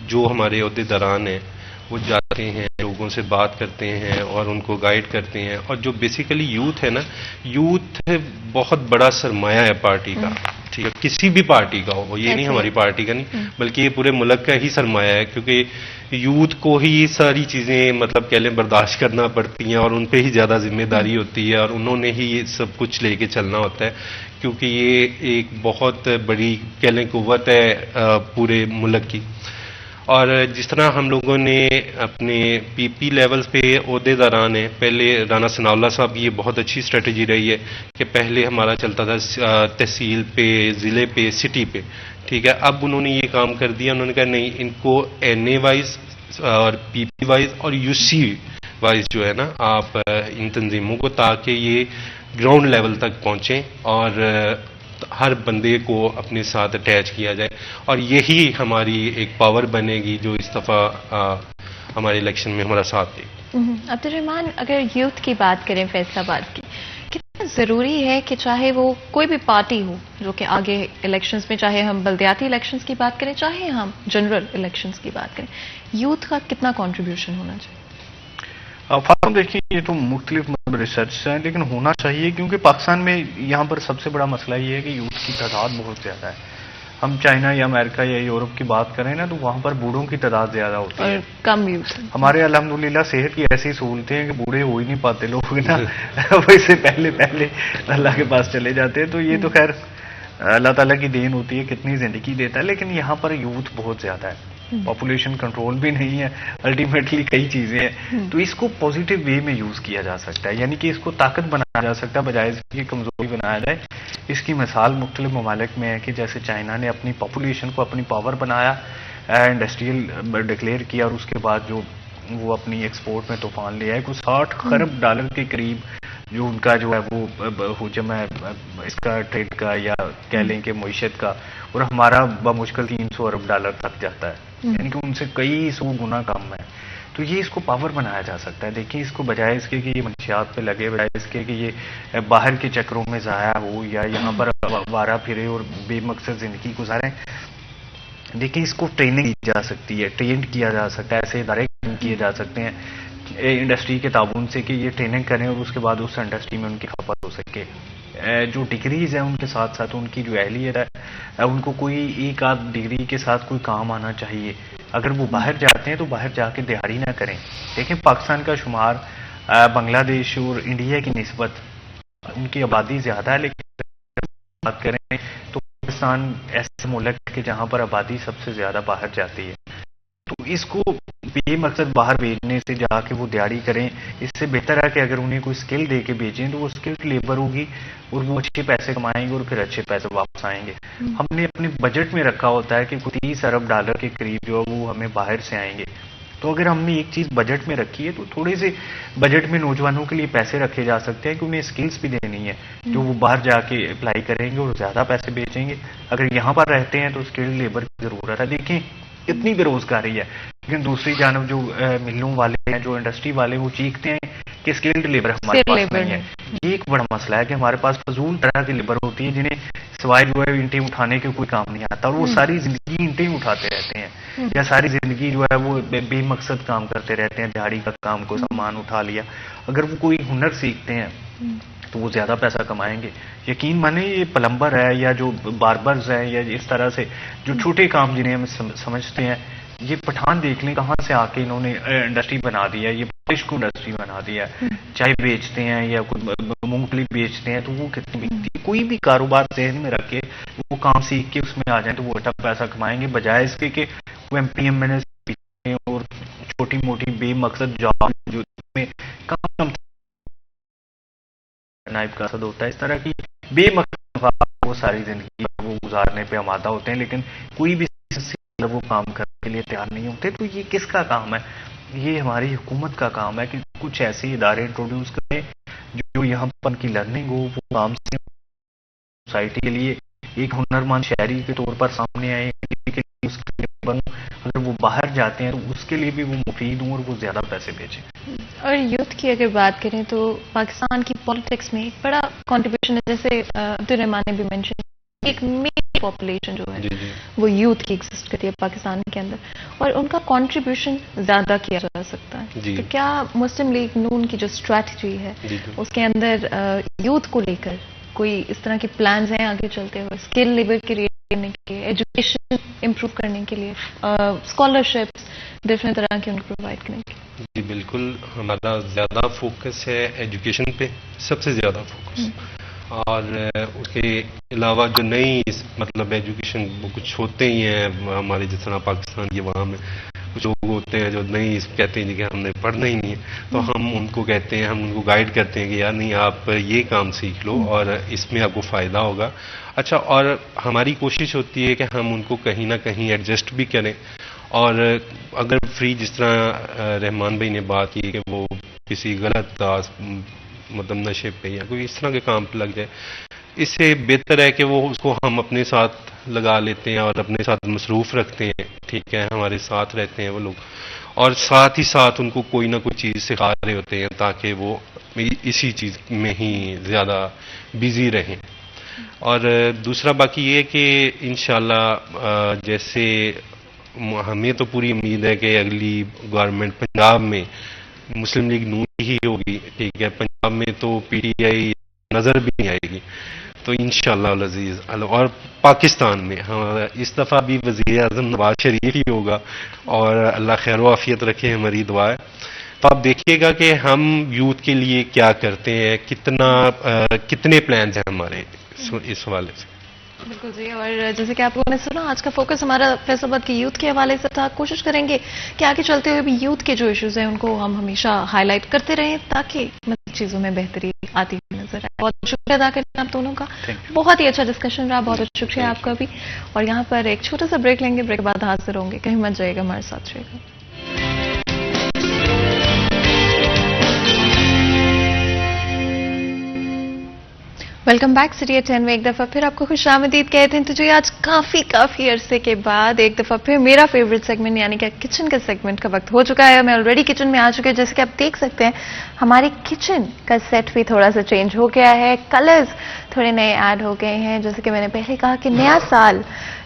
Speaker 4: جو ہمارے عہدیداران ہیں وہ جاتے ہیں, لوگوں سے بات کرتے ہیں اور ان کو گائیڈ کرتے ہیں. اور جو بیسیکلی یوتھ ہے نا, یوتھ بہت بڑا سرمایہ ہے پارٹی کا, ٹھیک ہے, کسی بھی پارٹی کا ہو, یہ نہیں ہماری پارٹی کا نہیں بلکہ یہ پورے ملک کا ہی سرمایہ ہے, کیونکہ یوتھ کو ہی ساری چیزیں مطلب کہہ لیں برداشت کرنا پڑتی ہیں اور ان پہ ہی زیادہ ذمہ داری ہوتی ہے اور انہوں نے ہی یہ سب کچھ لے کے چلنا ہوتا ہے, کیونکہ یہ ایک بہت بڑی کہہ لیں قوت ہے پورے ملک کی. اور جس طرح ہم لوگوں نے اپنے پی پی لیول پہ عہدیداران ہیں, پہلے رانا ثناء اللہ صاحب کی یہ بہت اچھی اسٹریٹجی رہی ہے کہ پہلے ہمارا چلتا تھا تحصیل پہ, ضلع پہ, سٹی پہ, ٹھیک ہے. اب انہوں نے یہ کام کر دیا, انہوں نے کہا نہیں, ان کو این اے وائز اور پی پی وائز اور یو سی وائز جو ہے نا آپ ان تنظیموں کو, تاکہ یہ گراؤنڈ لیول تک پہنچیں اور ہر بندے کو اپنے ساتھ اٹیچ کیا جائے. اور یہی ہماری ایک پاور بنے گی جو اس دفعہ ہمارے الیکشن میں ہمارا ساتھ دے.
Speaker 1: عبد الرحمان, اگر یوتھ کی بات کریں فیصل آباد کی, کتنا ضروری ہے کہ چاہے وہ کوئی بھی پارٹی ہو جو کہ آگے الیکشنز میں, چاہے ہم بلدیاتی الیکشنز کی بات کریں, چاہے ہم جنرل الیکشنز کی بات کریں, یوتھ کا کتنا کنٹریبیوشن ہونا چاہیے؟
Speaker 3: فاطمہ دیکھیے, یہ تو مختلف ریسرچ ہیں لیکن ہونا چاہیے, کیونکہ پاکستان میں یہاں پر سب سے بڑا مسئلہ یہ ہے کہ یوتھ کی تعداد بہت زیادہ ہے. ہم چائنا یا امریکہ یا یورپ کی بات کریں نا تو وہاں پر بوڑھوں کی تعداد زیادہ ہوتی ہے,
Speaker 1: کم یوتھ.
Speaker 3: ہمارے الحمدللہ صحت کی ایسی سہولتیں ہیں کہ بوڑھے ہو ہی نہیں پاتے لوگ نا, ویسے پہلے اللہ کے پاس چلے جاتے ہیں. تو یہ تو خیر اللہ تعالیٰ کی دین ہوتی ہے, کتنی زندگی دیتا ہے, لیکن یہاں پر یوتھ بہت زیادہ ہے, پاپولیشن کنٹرول بھی نہیں ہے, الٹیمیٹلی کئی چیزیں ہیں. تو اس کو پازیٹیو وے میں یوز کیا جا سکتا ہے, یعنی کہ اس کو طاقت بنایا جا سکتا ہے بجائے اس کی کمزوری بنایا جائے. اس کی مثال مختلف ممالک میں ہے کہ جیسے چائنا نے اپنی پاپولیشن کو اپنی پاور بنایا, انڈسٹریل ڈکلیئر کیا, اور اس کے بعد جو وہ اپنی ایکسپورٹ میں طوفان لے آئے. کوئی $60 خرب کے قریب جو ان کا جو ہے وہ حجم ہے اس کا ٹریڈ کا یا کہہ لیں کہ معیشت کا, اور ہمارا بمشکل $300 ارب تک جاتا ہے, یعنی کہ ان سے کئی سو گنا کم ہے. تو یہ اس کو پاور بنایا جا سکتا ہے. دیکھیں اس کو بجائے اس کے کہ یہ منشیات پہ لگے, بجائے اس کے کہ یہ باہر کے چکروں میں ضائع ہو یا یہاں پر وارا پھرے اور بے مقصد زندگی گزاریں, دیکھیں اس کو ٹریننگ دی جا سکتی ہے, ٹرینڈ کیا جا سکتا ہے, ایسے ادارے کیے جا سکتے ہیں انڈسٹری کے تعاون سے کہ یہ ٹریننگ کریں اور اس کے بعد اس انڈسٹری میں ان کی کھپت ہو سکے. جو ڈگریز ہیں ان کے ساتھ ساتھ ان کی جو اہلیت ہے, ان کو کوئی ایک آدھ ڈگری کے ساتھ کوئی کام آنا چاہیے. اگر وہ باہر جاتے ہیں تو باہر جا کے دیہڑی نہ کریں. دیکھیں پاکستان کا شمار بنگلہ دیش اور انڈیا کی نسبت ان کی آبادی زیادہ ہے, لیکن بات کریں تو پاکستان ایسے ملک ہے کہ جہاں پر آبادی سب سے زیادہ باہر جاتی ہے. تو اس کو بے مقصد باہر بھیجنے سے جا کے وہ دیہڑی کریں, اس سے بہتر ہے کہ اگر انہیں کوئی اسکل دے کے بھیجیں تو وہ اسکل لیبر ہوگی اور وہ اچھے پیسے کمائیں گے اور پھر اچھے پیسے واپس آئیں گے. ہم نے اپنے بجٹ میں رکھا ہوتا ہے کہ $30 ارب کے قریب جو ہے وہ ہمیں باہر سے آئیں گے. تو اگر ہم نے ایک چیز بجٹ میں رکھی ہے تو تھوڑے سے بجٹ میں نوجوانوں کے لیے پیسے رکھے جا سکتے ہیں کہ انہیں اسکلز بھی دینی ہے جو وہ باہر جا کے اپلائی کریں گے اور زیادہ پیسے بیچیں گے. اگر یہاں پر رہتے ہیں تو اسکلڈ لیبر کی ضرورت ہے. دیکھیں کتنی بے روزگاری ہے, لیکن دوسری جانب جو ملوں والے ہیں, جو انڈسٹری والے, وہ چیختے ہیں کہ اسکلڈ لیبر ہمارے پاس نہیں ہے. یہ ایک بڑا مسئلہ ہے کہ ہمارے پاس فضول طرح کی لیبر ہوتی ہے جنہیں سوائے جو ہے اینٹیں اٹھانے کے کوئی کام نہیں آتا, اور وہ ساری زندگی اینٹیں اٹھاتے رہتے ہیں یا ساری زندگی جو ہے وہ بے مقصد کام کرتے رہتے ہیں, دیہڑی کا کام کو سامان اٹھا لیا. اگر وہ کوئی ہنر سیکھتے ہیں تو وہ زیادہ پیسہ کمائیں گے. یقین مانیں یہ پلمبر ہے یا جو باربرز ہیں یا اس طرح سے جو چھوٹے کام جنہیں ہم سمجھتے ہیں, یہ پٹھان دیکھ لیں کہاں سے آ کے انہوں نے انڈسٹری بنا دی ہے. یہ بارش کو انڈسٹری بنا دیا ہے. چائے بیچتے ہیں یا مونگ پھلی بیچتے ہیں تو وہ کتنی بکتی ہے. کوئی بھی کاروبار ذہن میں رکھ کے وہ کام سیکھ کے اس میں آ جائیں تو وہ اچھا پیسہ کمائیں گے، بجائے اس کے کہ وہ ایم پی ایم ایس اور چھوٹی موٹی بے مقصد جاب جو میں کام نائب کا صد ہوتا ہے. اس طرح کی بے مقصد وہ ساری زندگی وہ گزارنے پہ آمادہ ہوتے ہیں، لیکن کوئی بھی وہ کام کرنے کے لیے تیار نہیں ہوتے. تو یہ کس کا کام ہے؟ یہ ہماری حکومت کا کام ہے کہ کچھ ایسے ادارے انٹروڈیوس کریں جو یہاں پر ان کی لرننگ ہو، وہ کام سے سوسائٹی کے لیے ایک ہنرمند شہری کے طور پر سامنے آئے. اگر وہ باہر جاتے ہیں تو اس کے لیے بھی وہ مفید ہوں اور وہ زیادہ پیسے بیچیں.
Speaker 1: اور یوتھ کی اگر بات کریں تو پاکستان کی پالیٹکس میں ایک بڑا کنٹریبیوشن ہے، جیسے عبدالرحمان نے بھی مینشن، ایک میجر پاپولیشن جو ہے وہ یوتھ کی ایگزسٹ کرتی ہے پاکستان کے اندر، اور ان کا کنٹریبیوشن زیادہ کیا جا سکتا ہے. تو کیا مسلم لیگ نون کی جو اسٹریٹجی ہے اس کے اندر یوتھ کو لے کر کوئی اس طرح کے پلانز ہیں آگے چلتے ہوئے، اسکل لیول کریٹ کرنے کے لیے، ایجوکیشن امپروو کرنے کے لیے، اسکالرشپس ڈفرینٹ طرح کے ان کو پرووائڈ کرنے کے لیے؟
Speaker 4: جی بالکل، ہمارا زیادہ فوکس ہے ایجوکیشن پہ، سب سے زیادہ فوکس. اور اس کے علاوہ جو نئی مطلب ایجوکیشن وہ کچھ ہوتے ہی ہیں ہمارے جس طرح پاکستان کے وہاں میں کچھ لوگ ہوتے ہیں جو نہیں کہتے ہیں کہ ہم نے پڑھنا ہی نہیں ہے، تو ہم ان کو کہتے ہیں، ہم ان کو گائیڈ کرتے ہیں کہ یار نہیں آپ یہ کام سیکھ لو اور اس میں آپ کو فائدہ ہوگا. اچھا، اور ہماری کوشش ہوتی ہے کہ ہم ان کو کہیں نہ کہیں ایڈجسٹ بھی کریں. اور اگر فری جس طرح رحمان بھائی نے بات کی کہ وہ کسی غلط مطلب نشے پہ یا کوئی اس طرح کے کام پہ لگ جائے، اس سے بہتر ہے کہ وہ اس کو ہم اپنے ساتھ لگا لیتے ہیں اور اپنے ساتھ مصروف رکھتے ہیں. ٹھیک ہے، ہمارے ساتھ رہتے ہیں وہ لوگ، اور ساتھ ہی ساتھ ان کو کوئی نہ کوئی چیز سکھا رہے ہوتے ہیں تاکہ وہ اسی چیز میں ہی زیادہ بزی رہیں. اور دوسرا باقی یہ کہ انشاءاللہ جیسے ہمیں تو پوری امید ہے کہ اگلی گورنمنٹ پنجاب میں مسلم لیگ نون ہی ہوگی. ٹھیک ہے، پنجاب میں تو پی ٹی آئی نظر بھی نہیں آئے گی. تو انشاءاللہ العزیز اور پاکستان میں اس دفعہ بھی وزیر اعظم نواز شریف ہی ہوگا، اور اللہ خیر و عافیت رکھے، ہماری دعا ہے. تو آپ دیکھیے گا کہ ہم یوتھ کے لیے کیا کرتے ہیں، کتنے پلانز ہیں ہمارے اس حوالے سے.
Speaker 1: بالکل جی. اور جیسے کہ آپ لوگوں نے سنا، آج کا فوکس ہمارا فیصل آباد کی یوتھ کے حوالے سے تھا. کوشش کریں گے کہ آگے چلتے ہوئے بھی یوتھ کے جو ایشوز ہیں ان کو ہم ہمیشہ ہائی لائٹ کرتے رہیں تاکہ چیزوں میں بہتری آتی ہوئی نظر آئے. بہت شکریہ ادا کرتے ہیں آپ دونوں کا، بہت ہی اچھا ڈسکشن رہا. بہت بہت شکریہ آپ کا بھی. اور یہاں پر ایک چھوٹا سا بریک لیں گے، بریک کے بعد حاضر ہوں گے. کہیں مت جائے گا، ہمارے ساتھ رہے گا. ویلکم بیک سٹی ایٹ 10 میں ایک دفعہ پھر آپ کو خوش آمدید کہتے ہیں. تو جو آج کافی عرصے کے بعد ایک دفعہ پھر میرا فیوریٹ سیگمنٹ یعنی کہ کچن کے سیگمنٹ کا وقت ہو چکا ہے. میں آلریڈی کچن میں آ چکے ہیں. جیسے کہ آپ دیکھ سکتے ہیں ہماری کچن کا سیٹ بھی تھوڑا سا چینج ہو گیا ہے، کلرز تھوڑے نئے ایڈ ہو گئے ہیں. جیسے کہ میں نے پہلے کہا کہ نیا سال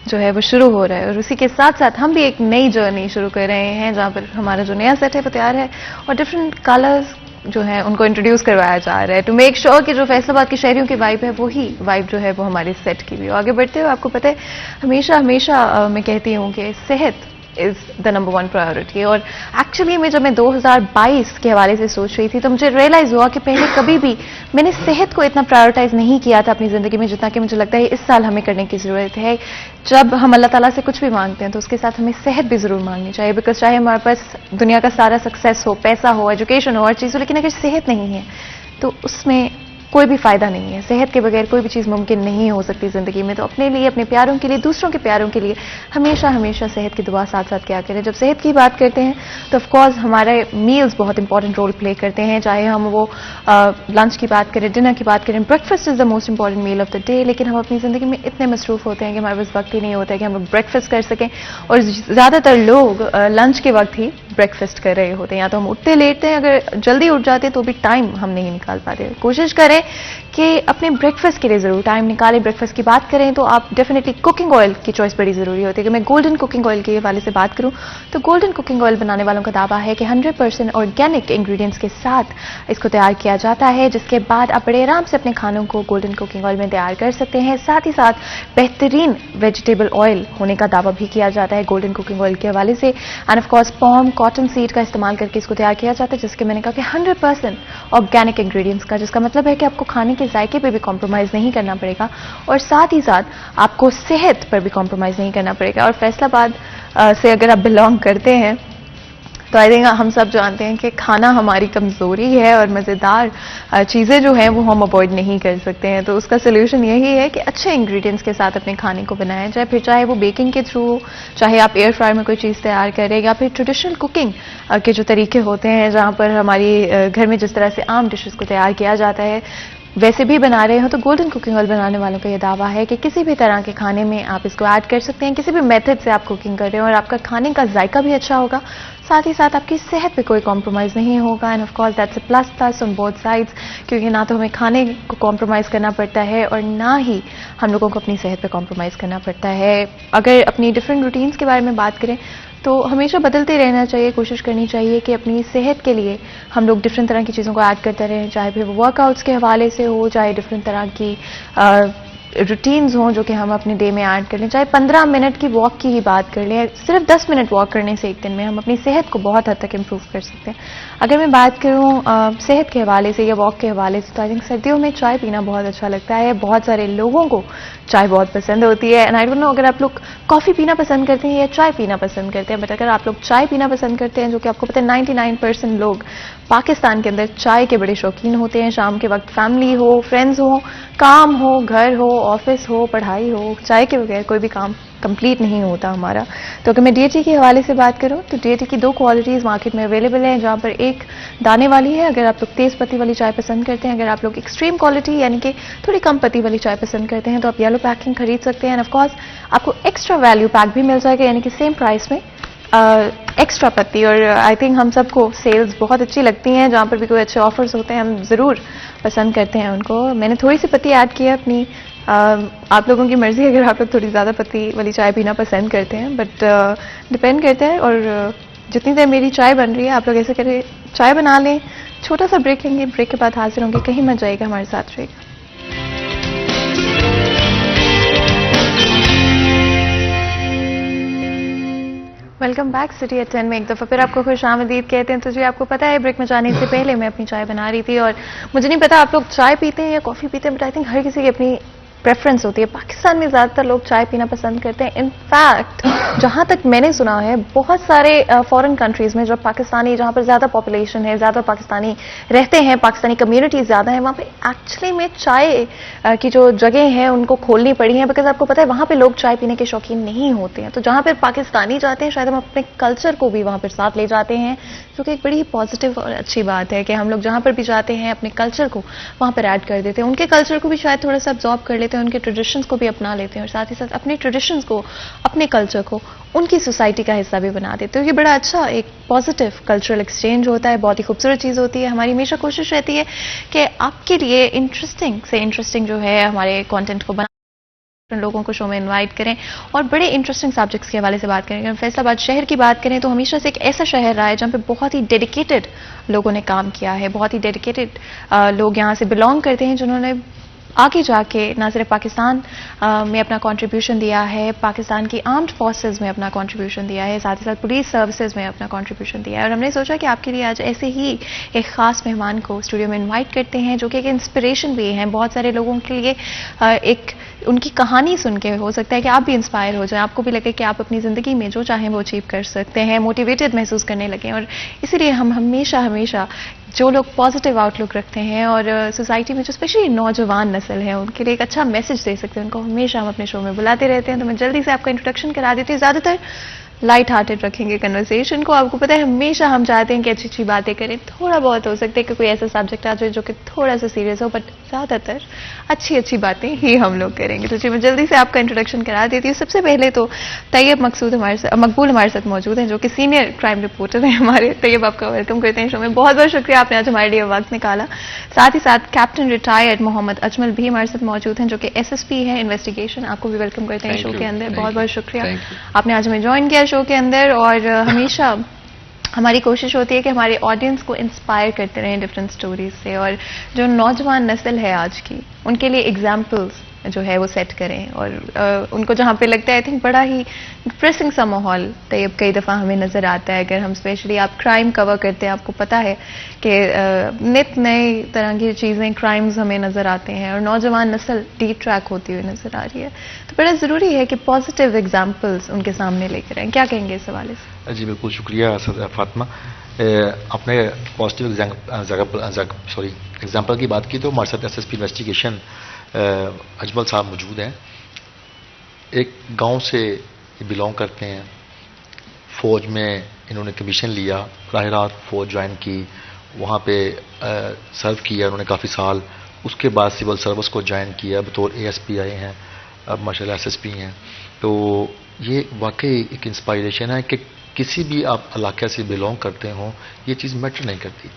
Speaker 1: جو ہے وہ شروع ہو رہا ہے، اور اسی کے ساتھ ساتھ ہم بھی ایک نئی جرنی شروع کر رہے ہیں جہاں پر ہمارا جو نیا سیٹ ہے وہ تیار ہے، اور ڈفرینٹ کلرز جو ہے ان کو انٹروڈیوس کروایا جا رہا ہے ٹو میک شیور کہ جو فیصل آباد کے شہریوں کی وائب ہے وہی وائب جو ہے وہ ہمارے سیٹ کی بھی. آگے بڑھتے ہوئے آپ کو پتہ ہے ہمیشہ میں کہتی ہوں کہ صحت از دا نمبر 1 پرائیورٹی. اور ایکچولی جب میں 2022 کے حوالے سے سوچ رہی تھی تو مجھے ریئلائز ہوا کہ پہلے کبھی بھی میں نے صحت کو اتنا پرائیورٹائز نہیں کیا تھا اپنی زندگی میں جتنا کہ مجھے لگتا ہے اس سال ہمیں کرنے کی ضرورت ہے. جب ہم اللہ تعالیٰ سے کچھ بھی مانگتے ہیں تو اس کے ساتھ ہمیں صحت بھی ضرور مانگنی چاہیے، بیکاز چاہے ہمارے پاس دنیا کا سارا سکسیس ہو، پیسہ ہو، ایجوکیشن ہو، ہر چیز ہو، لیکن اگر صحت نہیں ہے تو اس میں کوئی بھی فائدہ نہیں ہے. صحت کے بغیر کوئی بھی چیز ممکن نہیں ہو سکتی زندگی میں. تو اپنے لیے، اپنے پیاروں کے لیے، دوسروں کے پیاروں کے لیے ہمیشہ صحت کی دعا ساتھ ساتھ کیا کریں. جب صحت کی بات کرتے ہیں تو آف کورس ہمارے میلز بہت امپورٹنٹ رول پلے کرتے ہیں، چاہے ہم وہ لنچ کی بات کریں، ڈنر کی بات کریں. Breakfast is the most important meal of the day, لیکن ہم اپنی زندگی میں اتنے مصروف ہوتے ہیں کہ ہمارے پاس وقت ہی نہیں ہوتا ہے کہ ہم لوگ بریکفاسٹ کر سکیں. اور زیادہ تر لوگ لنچ کے وقت ہی بریکفاسٹ کر رہے ہوتے ہیں، یا تو ہم اٹھتے لیٹتے ہیں، اگر جلدی اٹھ جاتے تو بھی ٹائم ہم نہیں نکال پاتے. کوشش کریں کہ اپنے بریکفاسٹ کے لیے ضرور ٹائم نکالیں. بریکفاسٹ کی بات کریں تو آپ ڈیفینیٹلی کوکنگ آئل کی چوائس بڑی ضروری ہوتی ہے. کہ میں گولڈن کوکنگ آئل کے حوالے سے بات کروں تو گولڈن کوکنگ آئل بنانے والوں کا دعویٰ ہے کہ 100% آرگینک انگریڈینٹس کے ساتھ اس کو تیار کیا جاتا ہے، جس کے بعد آپ بڑے آرام سے اپنے کھانوں کو گولڈن کوکنگ آئل میں تیار کر سکتے ہیں. ساتھ ہی ساتھ بہترین ویجیٹیبل آئل ہونے کا دعویٰ بھی کیا جاتا ہے گولڈن کوکنگ آئل کے حوالے سے. And of course palm cotton seed کا استعمال کر کے اس کو تیار کیا جاتا ہے، جس کے میں نے کہا کہ 100% آرگینک انگریڈینٹس کا، جس کا مطلب ہے کہ آپ کو کھانے کے ذائقے پہ بھی کمپرومائز نہیں کرنا پڑے گا اور ساتھ ہی ساتھ آپ کو صحت پر بھی کمپرومائز نہیں کرنا پڑے گا. اور فیصل آباد سے اگر آپ بلانگ کرتے ہیں تو آئی تھنک ہم سب جانتے ہیں کہ کھانا ہماری کمزوری ہے اور مزیدار چیزیں جو ہیں وہ ہم اوائڈ نہیں کر سکتے ہیں. تو اس کا سولوشن یہی ہے کہ اچھے انگریڈینٹس کے ساتھ اپنے کھانے کو بنائیں، چاہے وہ بیکنگ کے تھرو، چاہے آپ ایئر فرائر میں کوئی چیز تیار کریں، یا پھر ٹریڈیشنل کوکنگ کے جو طریقے ہوتے ہیں جہاں پر ہماری گھر میں جس طرح سے عام ڈشز کو تیار کیا جاتا ہے ویسے بھی بنا رہے ہوں. تو گولڈن کوکنگ آئل بنانے والوں کا یہ دعویٰ ہے کہ کسی بھی طرح کے کھانے میں آپ اس کو ایڈ کر سکتے ہیں، کسی بھی میتھڈ سے آپ کوکنگ کر رہے ہیں، اور آپ کا کھانے کا ذائقہ بھی اچھا ہوگا، ساتھ ہی ساتھ آپ کی صحت پہ کوئی کمپرومائز نہیں ہوگا. And of course that's a plus on both sides, کیونکہ نہ تو ہمیں کھانے کو کمپرومائز کرنا پڑتا ہے اور نہ ہی ہم لوگوں کو اپنی صحت پہ کمپرومائز کرنا پڑتا ہے. اگر اپنی ڈفرینٹ روٹینز کے بارے میں بات کریں تو ہمیشہ بدلتے رہنا چاہیے، کوشش کرنی چاہیے کہ اپنی صحت کے لیے ہم لوگ ڈفرینٹ طرح کی چیزوں کو ایڈ کرتے رہیں، چاہے پھر ورک آؤٹس کے حوالے سے ہو، چاہے ڈفرینٹ طرح کی روٹینز ہوں جو کہ ہم اپنے ڈے میں ایڈ کر لیں، چاہے 15 منٹ کی واک کی ہی بات کر لیں. صرف 10 منٹ واک کرنے سے ایک دن میں ہم اپنی صحت کو بہت حد تک امپروو کر سکتے ہیں. اگر میں بات کروں صحت کے حوالے سے یا واک کے حوالے سے، تو آئی تھنک سردیوں میں چائے پینا بہت اچھا لگتا ہے. بہت سارے لوگوں کو چائے بہت پسند ہوتی ہے، اینڈ آئی ڈونٹ نو اگر آپ لوگ کافی پینا پسند کرتے ہیں یا چائے پینا پسند کرتے ہیں، بٹ اگر آپ لوگ چائے پینا پسند کرتے ہیں، جو کہ آپ کو پتہ ہے 99% لوگ پاکستان کے اندر چائے کے بڑے شوقین ہوتے ہیں. شام کے وقت فیملی ہو، فرینڈز ہو، کام ہو، گھر ہو، آفس ہو، پڑھائی ہو، چائے کے بغیر کوئی بھی کام کمپلیٹ نہیں ہوتا ہمارا. تو اگر میں ڈی ٹی کے حوالے سے بات کروں تو ڈی ٹی کی 2 کوالٹیز مارکیٹ میں اویلیبل ہیں، جہاں پر ایک دانے والی ہے اگر آپ لوگ تیز پتی والی چائے پسند کرتے ہیں. اگر آپ لوگ ایکسٹریم کوالٹی یعنی کہ تھوڑی کم پتی والی چائے پسند کرتے ہیں تو آپ یلو پیکنگ خرید سکتے ہیں. اینڈ آف کورس آپ کو ایکسٹرا ویلیو پیک بھی مل جائے گا، یعنی کہ سیم پرائس میں ایکسٹرا پتی. اور آئی تھنک ہم سب کو سیلز بہت اچھی لگتی ہیں، جہاں پر بھی کوئی اچھے آفرز ہوتے ہیں ہم ضرور پسند کرتے ہیں ان کو. میں نے تھوڑی سی پتی ایڈ کی ہے اپنی، آپ لوگوں کی مرضی اگر آپ لوگ تھوڑی زیادہ پتی والی چائے پینا پسند کرتے ہیں، بٹ ڈپینڈ کرتا ہے. اور جتنی دیر میری چائے بن رہی ہے آپ لوگ ایسے کریں چائے بنا لیں، چھوٹا سا بریک لیں گے، بریک کے بعد حاضر ہوں گے. کہیں مت جائے گا، ہمارے ساتھ رہے گا. ویلکم بیک سٹی ایٹ 10 میں ایک دفعہ پھر آپ کو خوش آمدید کہتے ہیں. تو جی آپ کو پتا ہے بریک میں جانے سے پہلے میں اپنی چائے بنا رہی تھی، اور مجھے نہیں پتا آپ لوگ چائے پیتے ہیں یا کافی پیتے ہیں، بٹ آئی تھنک ہر کسی کی اپنی پریفرنس ہوتی ہے. پاکستان میں زیادہ تر لوگ چائے پینا پسند کرتے ہیں. ان فیکٹ جہاں تک میں نے سنا ہے بہت سارے فارن کنٹریز میں جو پاکستانی، جہاں پر زیادہ پاپولیشن ہے، زیادہ پاکستانی رہتے ہیں، پاکستانی کمیونٹی زیادہ ہیں، وہاں پہ ایکچولی میں چائے کی جو جگہ ہیں ان کو کھولنی پڑی ہیں، بیکاز آپ کو پتہ ہے وہاں پہ لوگ چائے پینے کے شوقین نہیں ہوتے ہیں. تو جہاں پہ پاکستانی جاتے ہیں شاید ہم اپنے کلچر کو بھی وہاں پر ساتھ لے جاتے ہیں، جو کہ ایک بڑی پازیٹیو اور اچھی بات ہے کہ ہم لوگ جہاں پر بھی جاتے ہیں اپنے کلچر کو وہاں پر ایڈ کر دیتے ہیں. ان کے کلچر کو بھی شاید تھوڑا سا ابزارب کر لیتے ہیں، ان کے ٹریڈیشنز کو بھی اپنا لیتے ہیں، اور ساتھ ہی ساتھ اپنے ٹریڈیشنز کو، اپنے کلچر کو ان کی سوسائٹی کا حصہ بھی بنا دیتے ہیں. یہ بڑا اچھا ایک پازیٹیو کلچرل ایکسچینج ہوتا ہے، بہت ہی خوبصورت چیز ہوتی ہے. ہماری ہمیشہ کوشش رہتی ہے کہ آپ کے لیے انٹرسٹنگ سے انٹرسٹنگ جو ہے ہمارے کانٹینٹ کو لوگوں کو شو میں انوائٹ کریں اور بڑے انٹرسٹنگ سبجیکٹس کے حوالے سے بات کریں. اگر فیصل آباد شہر کی بات کریں تو ہمیشہ سے ایک ایسا شہر رہا ہے جہاں پہ بہت ہی ڈیڈیکیٹڈ لوگوں نے کام کیا ہے، بہت ہی ڈیڈیکیٹڈ لوگ یہاں سے بلانگ کرتے ہیں، جنہوں نے آگے جا کے نہ صرف پاکستان میں اپنا کنٹریبیوشن دیا ہے، پاکستان کی آرمڈ فورسز میں اپنا کنٹریبیوشن دیا ہے، ساتھ ہی ساتھ پولیس سروسز میں اپنا کنٹریبیوشن دیا ہے. اور ہم نے سوچا کہ آپ کے لیے آج ایسے ہی ایک خاص مہمان کو اسٹوڈیو میں انوائٹ کرتے ہیں جو کہ ایک انسپریشن بھی ہیں بہت سارے لوگوں کے لیے. ایک ان کی کہانی سن کے ہو سکتا ہے کہ آپ بھی انسپائر ہو جائیں، آپ کو بھی لگے کہ آپ اپنی زندگی میں جو چاہیں وہ اچیو کر سکتے ہیں، موٹیویٹڈ محسوس کرنے لگیں. اور اسی لیے ہم ہمیشہ جو لوگ پازیٹیو آؤٹ لک رکھتے ہیں اور سوسائٹی میں جو اسپیشلی نوجوان نسل ہے ان کے لیے ایک اچھا میسج دے سکتے ہیں، ان کو ہمیشہ ہم اپنے شو میں بلاتے رہتے ہیں. تو میں جلدی سے آپ کا انٹروڈکشن کرا دیتی ہوں. زیادہ تر لائٹ ہارٹڈ رکھیں گے کنورسیشن کو. آپ کو پتہ ہے ہمیشہ ہم چاہتے ہیں کہ اچھی اچھی باتیں کریں. تھوڑا بہت ہو سکتا ہے کہ کوئی ایسا سبجیکٹ آ جائے جو کہ تھوڑا سا سیریس ہو، بٹ زیادہ تر اچھی باتیں ہی ہم لوگ کریں گے. تو جی میں جلدی سے آپ کا انٹروڈکشن کرا دیتی ہوں. سب سے پہلے تو طیب مقبول ہمارے ساتھ موجود ہیں جو کہ سینئر کرائم رپورٹر ہیں ہمارے. طیب آپ کا ویلکم کرتے ہیں شو میں. بہت بہت شکریہ آپ نے آج ہمارے لیے وقت نکالا. ساتھ ہی ساتھ کیپٹن ریٹائرڈ محمد اجمل بھی ہمارے ساتھ موجود ہیں جو کہ SSP ہے انویسٹیگیشن. آپ کو بھی ویلکم کرتے ہیں شو کے اندر. بہت بہت شکریہ آپ نے آج ہمیں جوائن کیا شو کے اندر. اور ہمیشہ ہماری کوشش ہوتی ہے کہ ہمارے آڈینس کو انسپائر کرتے رہیں ڈفرینٹ سٹوریز سے. اور جو نوجوان نسل ہے آج کی ان کے لیے ایگزامپلز جو ہے وہ سیٹ کریں اور ان کو جہاں پہ لگتا ہے آئی تھنک بڑا ہی ڈپریسنگ سا ماحول طیب کئی دفعہ ہمیں نظر آتا ہے. اگر ہم اسپیشلی آپ کرائم کور کرتے ہیں, آپ کو پتا ہے کہ نت نئی طرح کی چیزیں کرائمز ہمیں نظر آتے ہیں اور نوجوان نسل ڈی ٹریک ہوتی ہوئی نظر آ رہی ہے, تو بڑا ضروری ہے کہ پازیٹیو ایگزامپلس ان کے سامنے لے کر آئیں. کیا کہیں گے اس حوالے سے؟
Speaker 5: جی بالکل شکریہ فاطمہ. آپ نے پازیٹیو ایگزامپل کی بات کی تو ہمارے ساتھ S S P investigation Ajmal صاحب موجود ہیں. ایک گاؤں سے بلونگ کرتے ہیں, فوج میں انہوں نے کمیشن لیا, براہ راست فوج جوائن کی, وہاں پہ سرو کیا انہوں نے کافی سال. اس کے بعد سول سروس کو جوائن کیا, بطور اے ایس پی آئے ہیں, اب ماشاء اللہ ایس ایس پی ہیں. تو یہ واقعی ایک انسپائریشن ہے کہ کسی بھی آپ علاقے سے بلونگ کرتے ہوں, یہ چیز میٹر نہیں کرتی.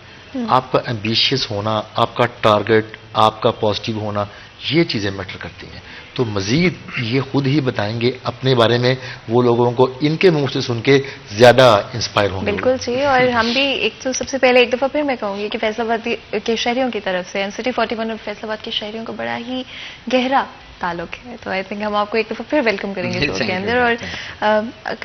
Speaker 5: آپ کا ایمبیشیس ہونا, آپ کا ٹارگٹ, آپ کا پازیٹیو ہونا, یہ چیزیں میٹر کرتی ہیں. تو مزید یہ خود ہی بتائیں گے اپنے بارے میں, وہ لوگوں کو ان کے منہ سے سن کے زیادہ انسپائر ہوں گے.
Speaker 1: بالکل جی, اور ہم بھی ایک تو سب سے پہلے ایک دفعہ پھر میں کہوں گی کہ فیصل آباد کے شہریوں کی طرف سے NCT 41 اور فیصل آباد کے شہریوں کا بڑا ہی گہرا تعلق ہے. تو آئی تھنک ہم آپ کو ایک دفعہ پھر ویلکم کریں گے شو کے اندر. اور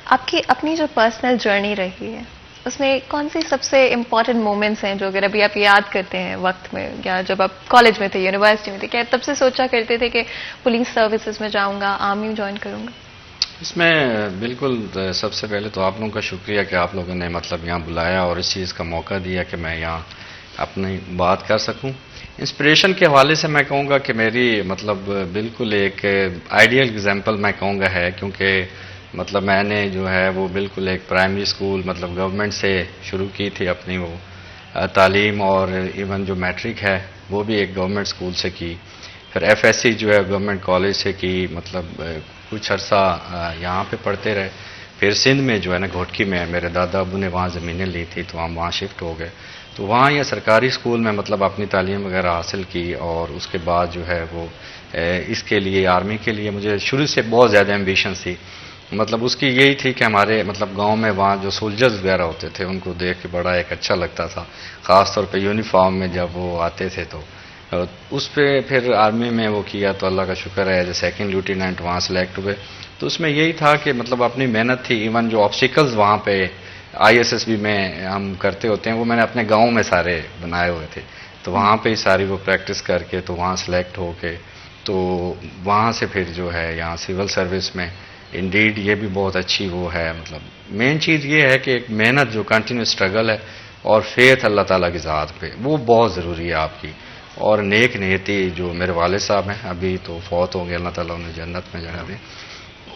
Speaker 1: آپ کی اپنی جو پرسنل جرنی رہی ہے اس میں کون سی سب سے امپورٹنٹ مومنٹس ہیں جو اگر ابھی آپ یاد کرتے ہیں وقت میں, یا جب آپ کالج میں تھے, یونیورسٹی میں تھے, کیا تب سے سوچا کرتے تھے کہ پولیس سروسز میں جاؤں گا, آرمی جوائن کروں گا؟
Speaker 6: اس میں بالکل سب سے پہلے تو آپ لوگوں کا شکریہ کہ آپ لوگوں نے مطلب یہاں بلایا اور اس چیز کا موقع دیا کہ میں یہاں اپنی بات کر سکوں. انسپریشن کے حوالے سے میں کہوں گا کہ میری مطلب بالکل ایک آئیڈیل ایگزامپل میں کہوں گا ہے, کیونکہ مطلب میں نے جو ہے وہ بالکل ایک پرائمری اسکول مطلب گورنمنٹ سے شروع کی تھی اپنی وہ تعلیم, اور ایون جو میٹرک ہے وہ بھی ایک گورنمنٹ اسکول سے کی. پھر FSC جو ہے گورنمنٹ کالج سے کی, مطلب کچھ عرصہ یہاں پہ پڑھتے رہے. پھر سندھ میں جو ہے نا گھوٹکی میں میرے دادا ابو نے وہاں زمینیں لی تھی تو ہم وہاں شفٹ ہو گئے. تو وہاں یہ سرکاری اسکول میں مطلب اپنی تعلیم وغیرہ حاصل کی, اور اس کے بعد جو ہے وہ اس کے لیے آرمی کے لیے مجھے شروع سے بہت زیادہ ایمبیشن تھی. مطلب اس کی یہی تھی کہ ہمارے مطلب گاؤں میں وہاں جو سولجرز وغیرہ ہوتے تھے ان کو دیکھ کے بڑا ایک اچھا لگتا تھا, خاص طور پہ یونیفارم میں جب وہ آتے تھے. تو اس پہ پھر آرمی میں وہ کیا تو اللہ کا شکر ہے, ایز اے 2nd لیوٹیننٹ وہاں سلیکٹ ہوئے. تو اس میں یہی تھا کہ مطلب اپنی محنت تھی. ایون جو آبسٹیکلز وہاں پہ ISSB میں ہم کرتے ہوتے ہیں وہ میں نے اپنے گاؤں میں سارے بنائے ہوئے تھے. تو وہاں پہ ہی ساری وہ پریکٹس کر کے تو وہاں سلیکٹ ہو کے تو وہاں سے پھر جو ہے یہاں سول سروس میں انڈیڈ یہ بھی بہت اچھی وہ ہے. مطلب مین چیز یہ ہے کہ ایک محنت جو کنٹینیو اسٹرگل ہے اور فیتھ اللہ تعالیٰ کی ذات پہ, وہ بہت ضروری ہے آپ کی. اور نیک نیتی جو میرے والد صاحب ہیں ابھی تو فوت ہو گئے, اللہ تعالیٰ انہیں جنت میں جگہ دیں,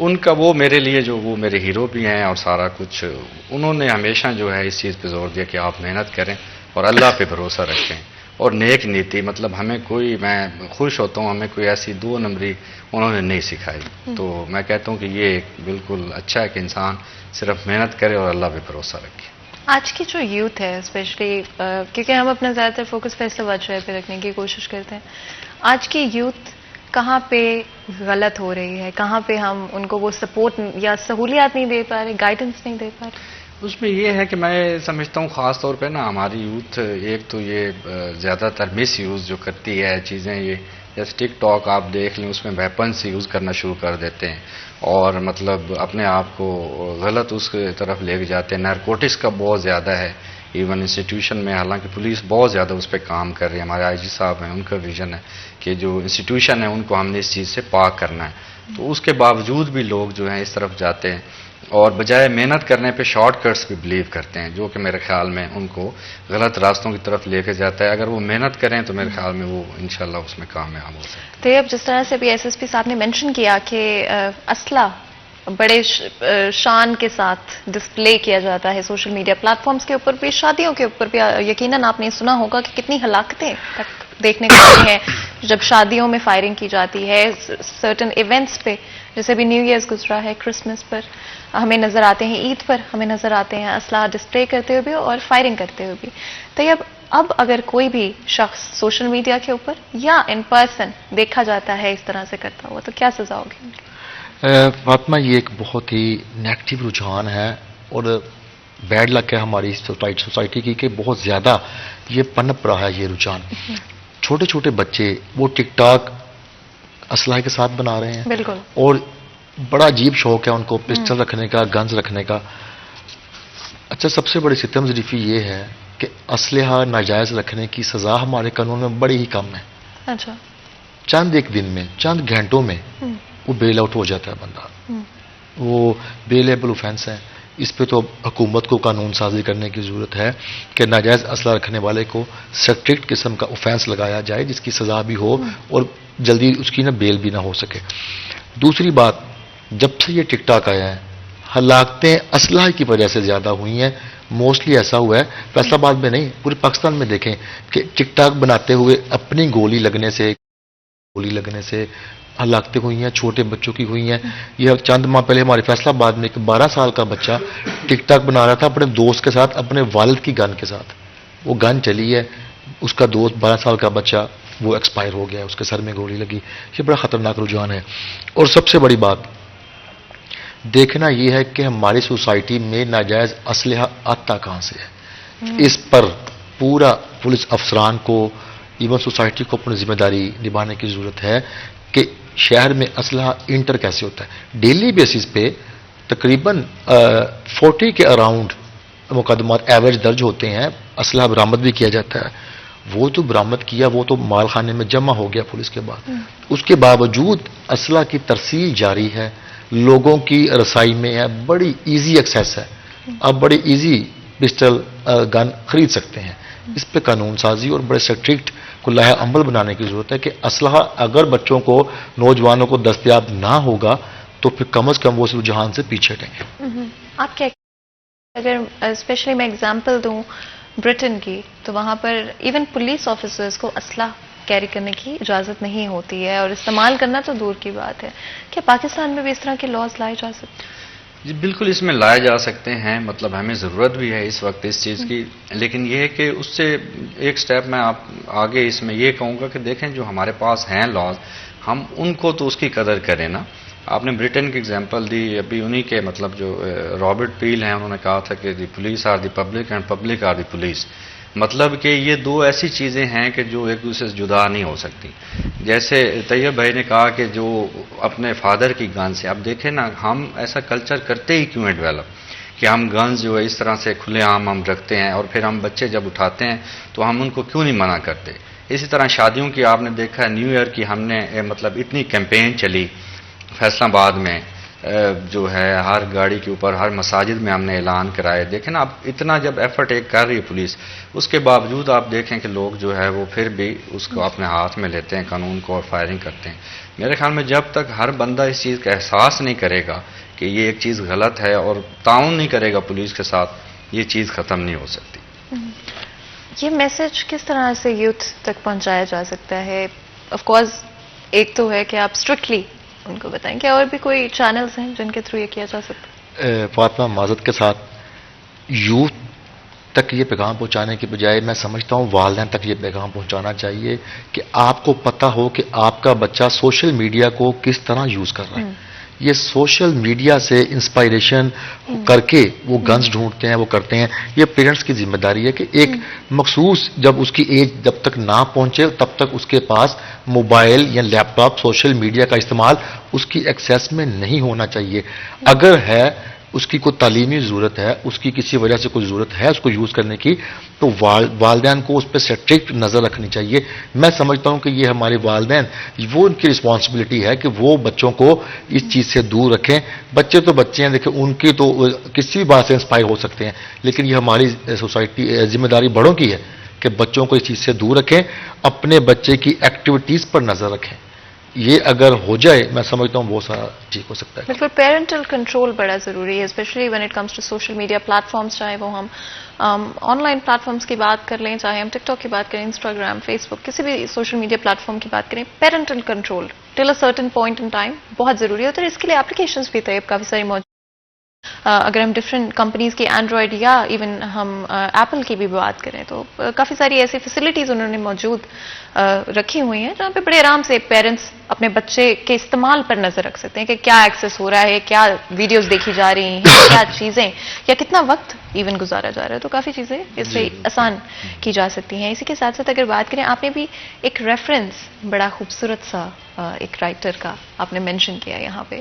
Speaker 6: ان کا وہ میرے لیے جو وہ میرے ہیرو بھی ہیں اور سارا کچھ. انہوں نے ہمیشہ جو ہے اس چیز پہ زور دیا کہ آپ محنت کریں اور اللہ پہ بھروسہ رکھیں اور نیک نیتی. مطلب ہمیں کوئی, میں خوش ہوتا ہوں, ہمیں کوئی ایسی 2 نمبری انہوں نے نہیں سکھائی. تو میں کہتا ہوں کہ یہ ایک بالکل اچھا ہے کہ انسان صرف محنت کرے اور اللہ پہ بھروسہ رکھے.
Speaker 1: آج کی جو یوتھ ہے اسپیشلی, کیونکہ ہم اپنا زیادہ تر فوکس فیصل آباد شہر پہ رکھنے کی کوشش کرتے ہیں, آج کی یوتھ کہاں پہ غلط ہو رہی ہے, کہاں پہ ہم ان کو وہ سپورٹ یا سہولیات نہیں دے پا رہے, گائیڈنس نہیں دے پا رہے؟
Speaker 6: اس میں یہ ہے کہ میں سمجھتا ہوں خاص طور پہ نا ہماری یوتھ ایک تو یہ زیادہ تر مس یوز جو کرتی ہے چیزیں, یہ جیسے ٹک ٹاک آپ دیکھ لیں, اس میں ویپنس یوز کرنا شروع کر دیتے ہیں اور مطلب اپنے آپ کو غلط اس طرف لے کے جاتے ہیں. نارکوٹکس کا بہت زیادہ ہے ایون انسٹیٹیوشن میں, حالانکہ پولیس بہت زیادہ اس پہ کام کر رہی ہے. ہمارے IG صاحب ہیں, ان کا ویژن ہے کہ جو انسٹیٹیوشن ہے ان کو ہم نے اس چیز سے پاک کرنا ہے. تو اس کے باوجود بھی لوگ جو ہیں اس طرف جاتے ہیں اور بجائے محنت کرنے پہ شارٹ کٹس بھی بلیو کرتے ہیں, جو کہ میرے خیال میں ان کو غلط راستوں کی طرف لے کے جاتا ہے. اگر وہ محنت کریں تو میرے خیال میں وہ انشاءاللہ اس میں کامیاب ہو سکتے ہیں.
Speaker 1: تو اب جس طرح سے بھی SSP صاحب نے مینشن کیا کہ اسلحہ بڑے شان کے ساتھ ڈسپلے کیا جاتا ہے سوشل میڈیا پلیٹ فارمز کے اوپر بھی, شادیوں کے اوپر بھی یقیناً آپ نے سنا ہوگا کہ کتنی ہلاکتیں تک دیکھنے کو ملتی ہیں جب شادیوں میں فائرنگ کی جاتی ہے. سرٹن ایونٹس پہ جیسے بھی نیو ایئرز گزرا ہے, کرسمس پر ہمیں نظر آتے ہیں, عید پر ہمیں نظر آتے ہیں اسلحہ ڈسپلے کرتے ہوئے بھی اور فائرنگ کرتے ہوئے بھی. تو اب اگر کوئی بھی شخص سوشل میڈیا کے اوپر یا ان پرسن دیکھا جاتا ہے اس طرح سے کرتا ہوا, تو کیا سزا ہوگی؟
Speaker 5: فاطمہ یہ ایک بہت ہی نیگیٹو رجحان ہے اور بیڈ لک ہے ہماری سوسائٹی کی کہ بہت زیادہ یہ پنپ رہا ہے یہ رجحان. چھوٹے چھوٹے بچے وہ ٹک ٹاک اسلحے کے ساتھ بنا رہے ہیں
Speaker 1: بالکل.
Speaker 5: اور بڑا عجیب شوق ہے ان کو پسٹل رکھنے کا, گنز رکھنے کا. اچھا, سب سے بڑی ستم ظریفی یہ ہے کہ اسلحہ ناجائز رکھنے کی سزا ہمارے قانون میں بڑی ہی کم ہے.
Speaker 1: اچھا.
Speaker 5: چند ایک دن میں, چند گھنٹوں میں وہ بیل آؤٹ ہو جاتا ہے بندہ. وہ بیلیبل اوفینس ہے. اس پہ تو حکومت کو قانون سازی کرنے کی ضرورت ہے کہ ناجائز اسلحہ رکھنے والے کو سٹرکٹ قسم کا اوفینس لگایا جائے جس کی سزا بھی ہو اور جلدی اس کی بیل بھی نہ ہو سکے. دوسری بات, جب سے یہ ٹک ٹاک آیا ہے ہلاکتیں اسلحہ کی وجہ سے زیادہ ہوئی ہیں. موسٹلی ایسا ہوا ہے, فیصل آباد میں نہیں پورے پاکستان میں دیکھیں کہ ٹک ٹاک بناتے ہوئے اپنی گولی لگنے سے ہلاکتیں ہوئی ہیں, چھوٹے بچوں کی ہوئی ہیں. یہ چند ماہ پہلے ہمارے فیصل آباد میں ایک 12 سال کا بچہ ٹک ٹاک بنا رہا تھا اپنے دوست کے ساتھ, اپنے والد کی گن کے ساتھ. وہ گن چلی ہے, اس کا دوست 12 سال کا بچہ وہ ایکسپائر ہو گیا, اس کے سر میں گولی لگی. یہ بڑا خطرناک رجحان ہے. اور سب سے بڑی بات دیکھنا یہ ہے کہ ہماری سوسائٹی میں ناجائز اسلحہ آتا کہاں سے ہے. اس پر پورا پولیس افسران کو, ایون سوسائٹی کو اپنی ذمہ داری نبھانے کی ضرورت ہے کہ شہر میں اسلحہ انٹر کیسے ہوتا ہے. ڈیلی بیسس پہ تقریباً 40 کے اراؤنڈ مقدمات ایوریج درج ہوتے ہیں, اسلحہ برآمد بھی کیا جاتا ہے. وہ تو برآمد کیا وہ تو مال خانے میں جمع ہو گیا پولیس کے بعد. اس کے باوجود اسلحہ کی ترسیل جاری ہے, لوگوں کی رسائی میں ہے, بڑی ایزی ایکسیس ہے. آپ بڑی ایزی پسٹل گن خرید سکتے ہیں. اس پہ قانون سازی اور بڑے سٹرکٹ کو لاحہ عمل بنانے کی ضرورت ہے کہ اسلحہ اگر بچوں کو, نوجوانوں کو دستیاب نہ ہوگا تو پھر کم از کم وہ اس رجحان سے پیچھے ہٹیں گے.
Speaker 1: آپ کیا, اگر اسپیشلی میں اگزامپل دوں برٹن کی, تو وہاں پر ایون پولیس آفیسرز کو اسلحہ کیری کرنے کی اجازت نہیں ہوتی ہے اور استعمال کرنا تو دور کی بات ہے. کیا پاکستان میں بھی اس طرح کے لاز لائے جا سکتے ہیں؟
Speaker 6: جی بالکل اس میں لائے جا سکتے ہیں, مطلب ہمیں ضرورت بھی ہے اس وقت اس چیز کی. لیکن یہ ہے کہ اس سے ایک سٹیپ میں آپ آگے اس میں یہ کہوں گا کہ دیکھیں جو ہمارے پاس ہیں لاز, ہم ان کو تو اس کی قدر کریں نا. آپ نے برٹن کی اگزامپل دی, ابھی انہی کے مطلب جو رابرٹ پیل ہیں انہوں نے کہا تھا کہ the police are the public and public are the police. مطلب کہ یہ دو ایسی چیزیں ہیں کہ جو ایک دوسرے سے جدا نہیں ہو سکتی. جیسے طیب بھائی نے کہا کہ جو اپنے فادر کی گن سے, اب دیکھیں نا ہم ایسا کلچر کرتے ہی کیوں ہیں ڈیولپ کہ ہم گنز جو ہے اس طرح سے کھلے عام ہم رکھتے ہیں, اور پھر ہم بچے جب اٹھاتے ہیں تو ہم ان کو کیوں نہیں منع کرتے. اسی طرح شادیوں کی آپ نے دیکھا ہے, نیو ایئر کی ہم نے مطلب اتنی کیمپین چلی فیصل آباد میں, جو ہے ہر گاڑی کے اوپر ہر مساجد میں ہم نے اعلان کرائے. دیکھیں نا اب اتنا جب ایفرٹ ایک کر رہی ہے پولیس, اس کے باوجود آپ دیکھیں کہ لوگ جو ہے وہ پھر بھی اس کو اپنے ہاتھ میں لیتے ہیں قانون کو اور فائرنگ کرتے ہیں. میرے خیال میں جب تک ہر بندہ اس چیز کا احساس نہیں کرے گا کہ یہ ایک چیز غلط ہے اور تعاون نہیں کرے گا پولیس کے ساتھ, یہ چیز ختم نہیں ہو سکتی.
Speaker 1: یہ میسج کس طرح سے یوتھ تک پہنچایا جا سکتا ہے؟ آف کورس ایک تو ہے کہ آپ اسٹرکٹلی ان کو بتائیں, کہ اور بھی کوئی چینلز ہیں جن کے تھرو یہ کیا جا سکتا ہے؟
Speaker 5: فاطمہ معذرت کے ساتھ, یوتھ تک یہ پیغام پہنچانے کے بجائے میں سمجھتا ہوں والدین تک یہ پیغام پہنچانا چاہیے کہ آپ کو پتہ ہو کہ آپ کا بچہ سوشل میڈیا کو کس طرح یوز کر رہا ہے. یہ سوشل میڈیا سے انسپائریشن کر کے وہ گنز ڈھونڈتے ہیں, وہ کرتے ہیں. یہ پیرنٹس کی ذمہ داری ہے کہ ایک مخصوص جب اس کی ایج جب تک نہ پہنچے تب تک اس کے پاس موبائل یا لیپ ٹاپ سوشل میڈیا کا استعمال اس کی ایکسیس میں نہیں ہونا چاہیے. اگر ہے اس کی کوئی تعلیمی ضرورت ہے, اس کی کسی وجہ سے کوئی ضرورت ہے اس کو یوز کرنے کی, تو والدین کو اس پہ سٹرکٹ نظر رکھنی چاہیے. میں سمجھتا ہوں کہ یہ ہمارے والدین, وہ ان کی رسپانسبلٹی ہے کہ وہ بچوں کو اس چیز سے دور رکھیں. بچے تو بچے ہیں, دیکھیں ان کی تو کسی بھی بات سے انسپائر ہو سکتے ہیں, لیکن یہ ہماری سوسائٹی ذمہ داری بڑوں کی ہے کہ بچوں کو اس چیز سے دور رکھیں, اپنے بچے کی ایکٹیویٹیز پر نظر رکھیں. یہ اگر ہو جائے میں سمجھتا ہوں وہ سارا ٹھیک ہو سکتا ہے.
Speaker 1: بالکل, پیرنٹل کنٹرول بڑا ضروری ہے, especially when it comes to social media platforms, چاہے وہ ہم آن لائن پلیٹ فارمس کی بات کر لیں, چاہے ہم ٹک ٹاک کی بات کریں, انسٹاگرام, فیس بک, کسی بھی سوشل میڈیا پلیٹ فارم کی بات کریں. Parental control till a certain point in time بہت ضروری ہوتا ہے. اس کے لیے اپلیکیشنس بھی تھے کافی ساری موجود. اگر ہم ڈفرینٹ کمپنیز کی اینڈرائڈ یا ایون ہم ایپل کی بھی بات کریں تو کافی ساری ایسی فیسلٹیز انہوں نے موجود رکھی ہوئی ہیں جہاں پہ بڑے آرام سے پیرنٹس اپنے بچے کے استعمال پر نظر رکھ سکتے ہیں کہ کیا ایکسیس ہو رہا ہے, کیا ویڈیوز دیکھی جا رہی ہیں, کیا چیزیں, یا کتنا وقت ایون گزارا جا رہا ہے. تو کافی چیزیں اس سے آسان کی جا سکتی ہیں. اسی کے ساتھ ساتھ اگر بات کریں, آپ نے بھی ایک ریفرنس بڑا خوبصورت سا ایک رائٹر کا آپ نے مینشن کیا یہاں پہ.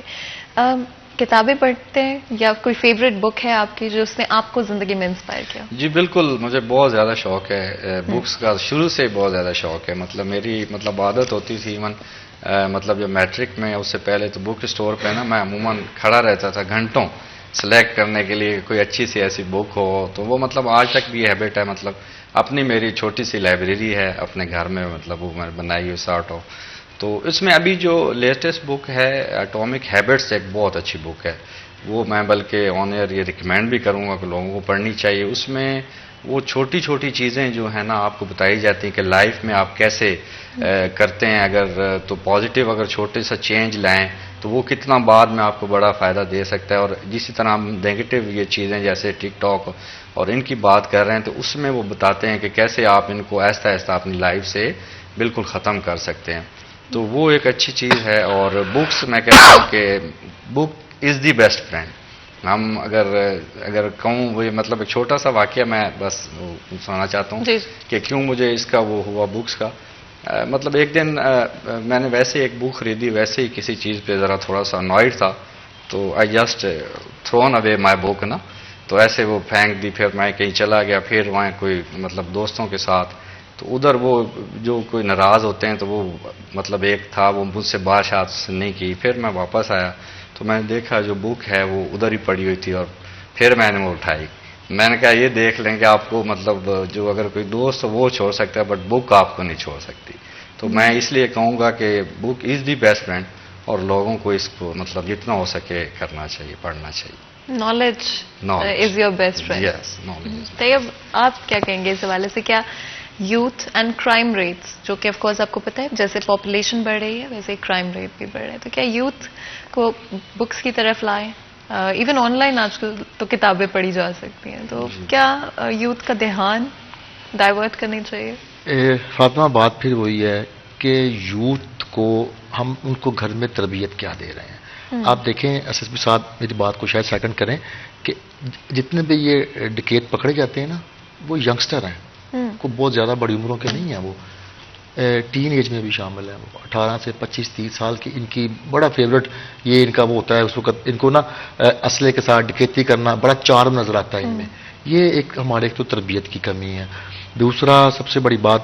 Speaker 1: کتابیں پڑھتے ہیں یا کوئی فیوریٹ بک ہے آپ کی جو اس نے آپ کو زندگی میں انسپائر کیا؟
Speaker 6: جی بالکل، مجھے بہت زیادہ شوق ہے بکس کا، شروع سے بہت زیادہ شوق ہے. مطلب میری عادت ہوتی تھی ایون مطلب جو میٹرک میں اس سے پہلے تو بک اسٹور پہ نا میں عموماً کھڑا رہتا تھا گھنٹوں سلیکٹ کرنے کے لیے کوئی اچھی سی ایسی بک ہو. تو وہ مطلب آج تک بھی ہیبٹ ہے. مطلب اپنی میری چھوٹی سی لائبریری ہے اپنے گھر میں، مطلب وہ میں بنائی ہوئی سارٹ آف. تو اس میں ابھی جو لیٹسٹ بک ہے اٹامک ہیبٹس، ایک بہت اچھی بک ہے. وہ میں بلکہ آن ایئر یہ ریکمینڈ بھی کروں گا کہ لوگوں کو پڑھنی چاہیے. اس میں وہ چھوٹی چھوٹی چیزیں جو ہیں نا آپ کو بتائی جاتی ہیں کہ لائف میں آپ کیسے کرتے ہیں اگر تو پازیٹیو اگر چھوٹے سا چینج لائیں تو وہ کتنا بعد میں آپ کو بڑا فائدہ دے سکتا ہے. اور اسی طرح ہم نیگیٹو یہ چیزیں جیسے ٹک ٹاک اور ان کی بات کر رہے ہیں تو اس میں وہ بتاتے ہیں کہ کیسے آپ ان کو آہستہ آہستہ اپنی لائف سے بالکل ختم کر سکتے ہیں. تو وہ ایک اچھی چیز ہے. اور بکس میں کہتا ہوں کہ بک از دی بیسٹ فرینڈ. ہم اگر کہوں وہ مطلب ایک چھوٹا سا واقعہ میں بس سنانا چاہتا ہوں کہ کیوں مجھے اس کا وہ ہوا بکس کا. مطلب ایک دن میں نے ویسے ایک بک خریدی، ویسے ہی کسی چیز پہ ذرا تھوڑا سا انوائڈ تھا تو آئی جسٹ تھرون اوے مائی بک نا. تو ایسے وہ پھینک دی. پھر میں کہیں چلا گیا، پھر وہاں کوئی مطلب دوستوں کے ساتھ تو ادھر وہ جو کوئی ناراض ہوتے ہیں تو وہ مطلب ایک تھا وہ مجھ سے بات نہیں کی. پھر میں واپس آیا تو میں نے دیکھا جو بک ہے وہ ادھر ہی پڑی ہوئی تھی اور پھر میں نے وہ اٹھائی. میں نے کہا یہ دیکھ لیں کہ آپ کو مطلب جو اگر کوئی دوست وہ چھوڑ سکتا ہے بٹ بک آپ کو نہیں چھوڑ سکتی. تو میں اس لیے کہوں گا کہ بک از دی بیسٹ فرینڈ اور لوگوں کو اس کو مطلب جتنا ہو سکے کرنا چاہیے، پڑھنا چاہیے.
Speaker 1: Knowledge is your best friend.
Speaker 6: Yes, knowledge.
Speaker 1: Tayyab آپ کیا کہیں گے اس حوالے سے؟ کیا یوتھ اینڈ کرائم ریٹس جو کہ آف کورس آپ کو پتہ ہے جیسے پاپولیشن بڑھ رہی ہے ویسے کرائم ریٹ بھی بڑھ رہا ہے، تو کیا یوتھ کو بکس کی طرف لائیں؟ ایون آن لائن آج کل تو کتابیں پڑھی جا سکتی ہیں، تو کیا یوتھ کا دھیان ڈائیورٹ کرنی چاہیے؟
Speaker 5: فاطمہ بات پھر وہی ہے کہ یوتھ کو ہم ان کو گھر میں تربیت کیا دے رہے ہیں. آپ دیکھیں ایس ایس پی صاحب میری بات کو شاید سیکنڈ کریں کہ جتنے بھی یہ ڈکیت پکڑے جاتے ہیں نا وہ ینگسٹر ہیں، کو بہت زیادہ بڑی عمروں کے نہیں ہیں، وہ ٹین ایج میں بھی شامل ہیں. وہ 18 سے 25-30 سال کی ان کی بڑا فیوریٹ یہ ان کا وہ ہوتا ہے. اس وقت ان کو نا اسلحے کے ساتھ ڈکیتی کرنا بڑا چارم نظر آتا ہے ان میں. یہ ایک ہمارے ایک تو تربیت کی کمی ہے. دوسرا سب سے بڑی بات